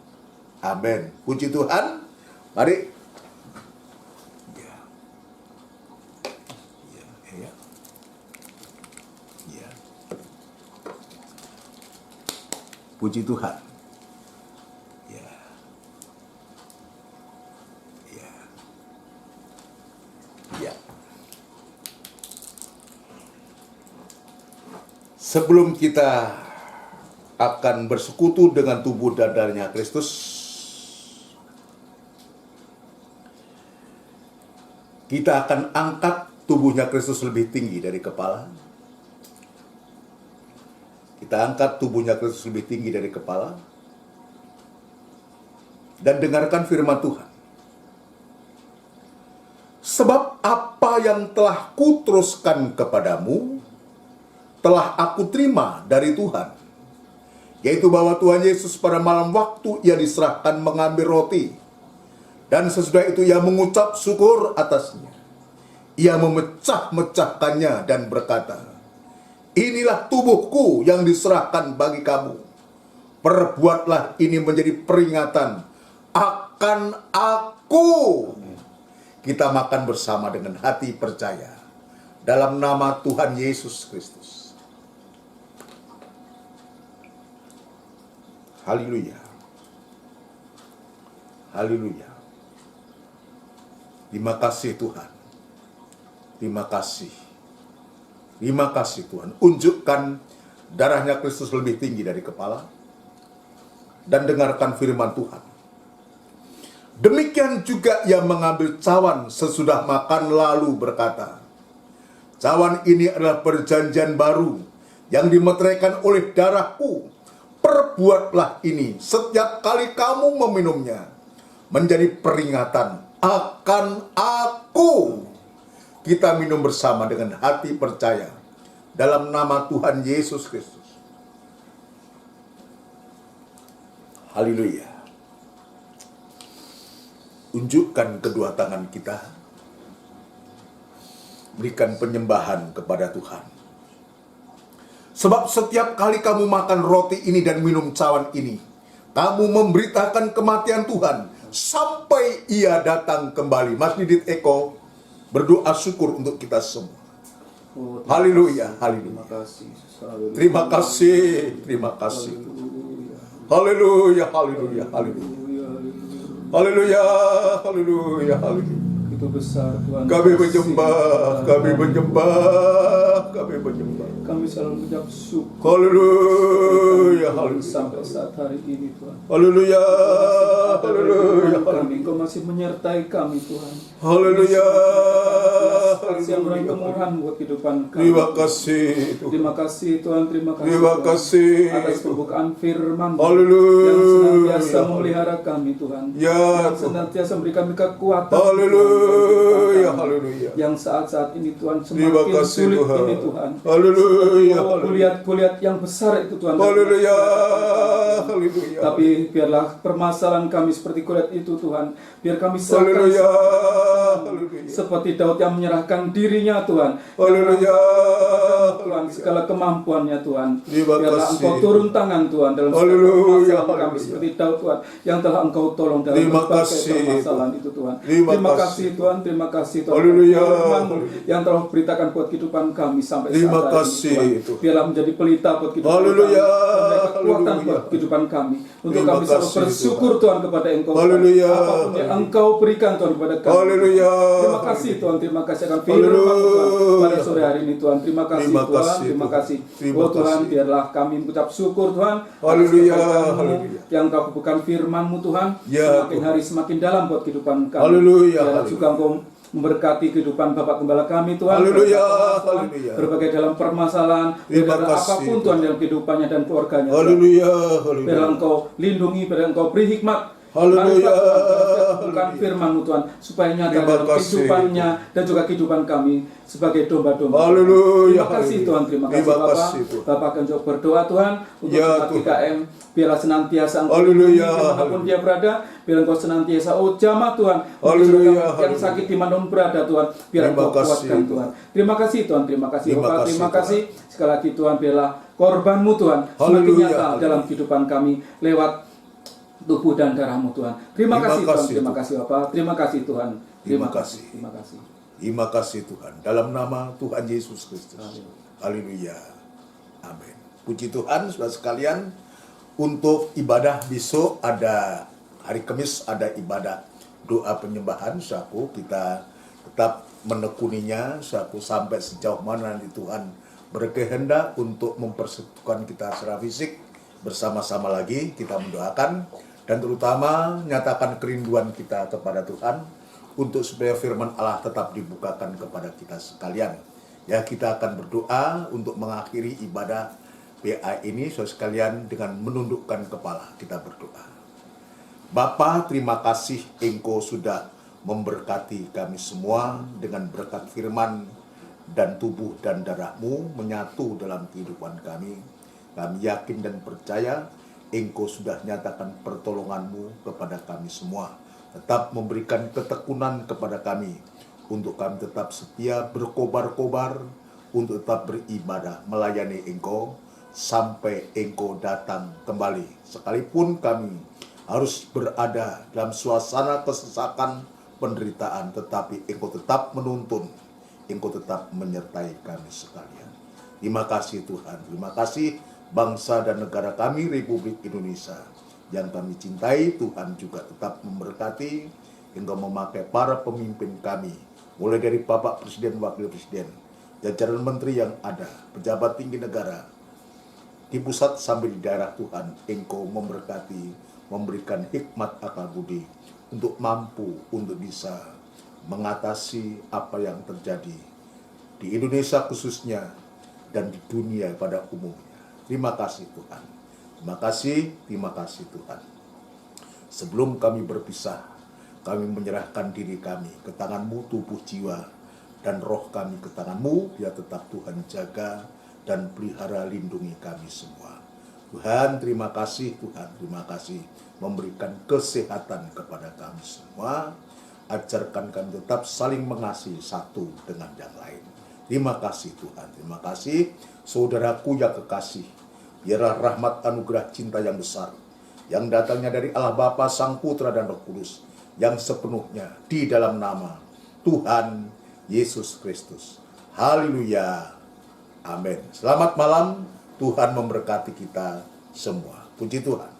Amin. Puji Tuhan. Mari. Ya. Ya, ya. Ya. Puji Tuhan. Ya. Ya. Ya. Sebelum kita akan bersekutu dengan tubuh dan darahnya Kristus, kita akan angkat tubuhnya Kristus lebih tinggi dari kepala. Kita angkat tubuhnya Kristus lebih tinggi dari kepala. Dan dengarkan firman Tuhan. Sebab apa yang telah kuteruskan kepadamu, telah aku terima dari Tuhan, yaitu bahwa Tuhan Yesus pada malam waktu Ia diserahkan mengambil roti, dan sesudah itu Ia mengucap syukur atasnya. Ia memecah-mecahkannya dan berkata, inilah tubuhku yang diserahkan bagi kamu. Perbuatlah ini menjadi peringatan akan aku. Kita makan bersama dengan hati percaya. Dalam nama Tuhan Yesus Kristus. Haleluya. Haleluya. Terima kasih Tuhan. Terima kasih. Terima kasih Tuhan. Unjukkan darahnya Kristus lebih tinggi dari kepala. Dan dengarkan firman Tuhan. Demikian juga ia mengambil cawan sesudah makan lalu berkata, cawan ini adalah perjanjian baru yang dimeteraikan oleh darahku. Perbuatlah ini setiap kali kamu meminumnya menjadi peringatan akan aku. Kita minum bersama dengan hati percaya dalam nama Tuhan Yesus Kristus. Haleluya. Unjukkan kedua tangan kita, berikan penyembahan kepada Tuhan. Sebab setiap kali kamu makan roti ini dan minum cawan ini, kamu memberitakan kematian Tuhan sampai ia datang kembali. Mas Didit Eko berdoa syukur untuk kita semua. Haleluya, haleluya. Terima kasih, terima kasih. Haleluya, haleluya, haleluya. Haleluya, haleluya, haleluya. Itu besar Tuhan. Kami menyembah, kami menyembah, kami menyembah. Kami selalu mengucap syukur. Haleluya, haleluya. Sampai saat hari ini Tuhan. Haleluya, haleluya, Kami, Engkau masih menyertai kami Tuhan. haleluya. Kasih yang kemurahan buat kehidupan kami. Terima kasih Tuhan. Terima kasih Tuhan, terima kasih. Terima Tuhan, kasih. atas pembukaan firman Haleluya. yang senantiasa memelihara kami Tuhan. Ya, Yang senantiasa memberi kami kekuatan. Haleluya, haleluya. Yang saat-saat ini Tuhan Terima semakin kasih sulit Tuhan. ini Tuhan. Haleluya, Oh, kulihat yang besar itu Tuhan. haleluya, haleluya. Tapi biarlah permasalahan kami seperti kulihat itu Tuhan. Biar kami serahkan Haleluya, Tuhan. haleluya. Seperti Daud yang menyerahkan dirinya Tuhan. Haleluya, Tuhan segala kemampuannya Tuhan. Terima Biarlah kasih. Engkau turun tangan Tuhan dalam segala Haleluya, permasalahan kami haleluya. seperti Daud Tuhan yang telah Engkau tolong dalam Terima berbagai kasih, permasalahan itu Tuhan. Terima Terima kasih. kasih Tuhan, terima kasih Tuhan. Haleluya, Firman-Mu haleluya. yang telah beritakan buat kehidupan kami sampai Terima saat kasih, hari ini Tuhan. Biarlah menjadi pelita buat kehidupan Haleluya, kami. Memberi kekuatan haleluya. buat kehidupan kami. Untuk Terima kami selalu kasih, bersyukur Tuhan kepada Engkau. Tuhan. Haleluya, Apapun yang Engkau berikan Tuhan kepada kami. Haleluya. Terima kasih Tuhan, terima kasih akan firman Tuhan pada sore hari ini Tuhan. Terima kasih Terima Tuhan, kasih, terima Tuhan. kasih. Terima Oh Tuhan, kasih. biarlah kami mengucap syukur Tuhan. atas Haleluya, kebaikan-Mu haleluya. yang Kau bukan firman-Mu Tuhan. Ya, Semakin Tuhan. hari semakin dalam buat kehidupan kami. Haleluya, Biarlah haleluya. juga Engkau memberkati kehidupan Bapak Gembala kami Tuhan. Haleluya, Tuhan, haleluya. berbagai dalam permasalahan, Terima berbagai kasih, apapun Tuhan Tuhan. dalam kehidupannya dan keluarganya. Tuhan. Haleluya, Biarlah haleluya. Engkau lindungi, biarlah Engkau beri hikmat. Haleluya, Bukan haleluya. firman-Mu Tuhan, supaya nyata Terima dalam kasih, kehidupannya dan juga kehidupan kami sebagai domba-domba. Haleluya, Terima kasih haleluya. Tuhan, terima kasih Terima Bapak. kasih, Tuhan. Bapak akan coba berdoa Tuhan untuk Ya, jemaat Tuhan. GKM. Biarlah senantiasa Engkau Haleluya, lindungi dimanapun haleluya. dia berada. Biarlah Engkau senantiasa jamaah Tuhan. Haleluya, Yang haleluya. sakit dimanapun berada Tuhan. Biar Terima Engkau kasih, kuatkan Tuhan. Terima kasih Tuhan, terima kasih Terima Bapak, kasih, terima Tuhan. kasih. Sekali lagi Tuhan, biarlah korban-Mu Tuhan semakin Haleluya, nyata haleluya. dalam kehidupan kami lewat tubuh dan darah-Mu Tuhan. Terima Terima kasih Tuhan, kasih, terima Tuhan. kasih Bapak, terima kasih Tuhan. Terima kasih. Terima kasih. Terima kasih Tuhan. Dalam nama Tuhan Yesus Kristus. Haleluya. Amin. Puji Tuhan, saudara sekalian. Untuk ibadah besok ada hari Kamis ada ibadah doa penyembahan. Saku kita tetap menekuninya. Saku sampai sejauh mana nanti Tuhan berkehendak untuk mempersatukan kita secara fisik bersama-sama lagi kita mendoakan dan terutama nyatakan kerinduan kita kepada Tuhan untuk supaya firman Allah tetap dibukakan kepada kita sekalian. Ya, kita akan berdoa untuk mengakhiri ibadah PA ini saudara sekalian dengan menundukkan kepala kita berdoa. Bapa, terima kasih Engkau sudah memberkati kami semua dengan berkat firman dan tubuh dan darah-Mu menyatu dalam kehidupan kami. Kami yakin dan percaya Engkau sudah nyatakan pertolongan-Mu kepada kami semua. Tetap memberikan ketekunan kepada kami untuk kami tetap setia berkobar-kobar, untuk tetap beribadah melayani Engkau sampai Engkau datang kembali. Sekalipun kami harus berada dalam suasana kesesakan penderitaan, tetapi Engkau tetap menuntun, Engkau tetap menyertai kami sekalian. Terima kasih Tuhan, terima kasih bangsa dan negara kami, Republik Indonesia, yang kami cintai. Tuhan juga tetap memberkati hingga memakai para pemimpin kami, mulai dari Bapak Presiden, Wakil Presiden, jajaran menteri yang ada, pejabat tinggi negara, di pusat sampai di daerah. Tuhan, Engkau memberkati, memberikan hikmat akal budi untuk mampu untuk bisa mengatasi apa yang terjadi di Indonesia khususnya dan di dunia pada umumnya. Terima kasih Tuhan. Terima kasih Tuhan. Sebelum kami berpisah, kami menyerahkan diri kami ke tangan-Mu, tubuh, jiwa, dan roh kami ke tangan-Mu. Biar tetap Tuhan jaga dan pelihara, lindungi kami semua. Tuhan, terima kasih. Tuhan, terima kasih memberikan kesehatan kepada kami semua. Ajarkan kami tetap saling mengasihi satu dengan yang lain. Terima kasih Tuhan. Terima kasih saudaraku yang kekasih. Biarlah rahmat anugerah cinta yang besar yang datangnya dari Allah Bapa, Sang Putra dan Roh Kudus yang sepenuhnya di dalam nama Tuhan Yesus Kristus. Haleluya. Amin. Selamat malam. Tuhan memberkati kita semua. Puji Tuhan.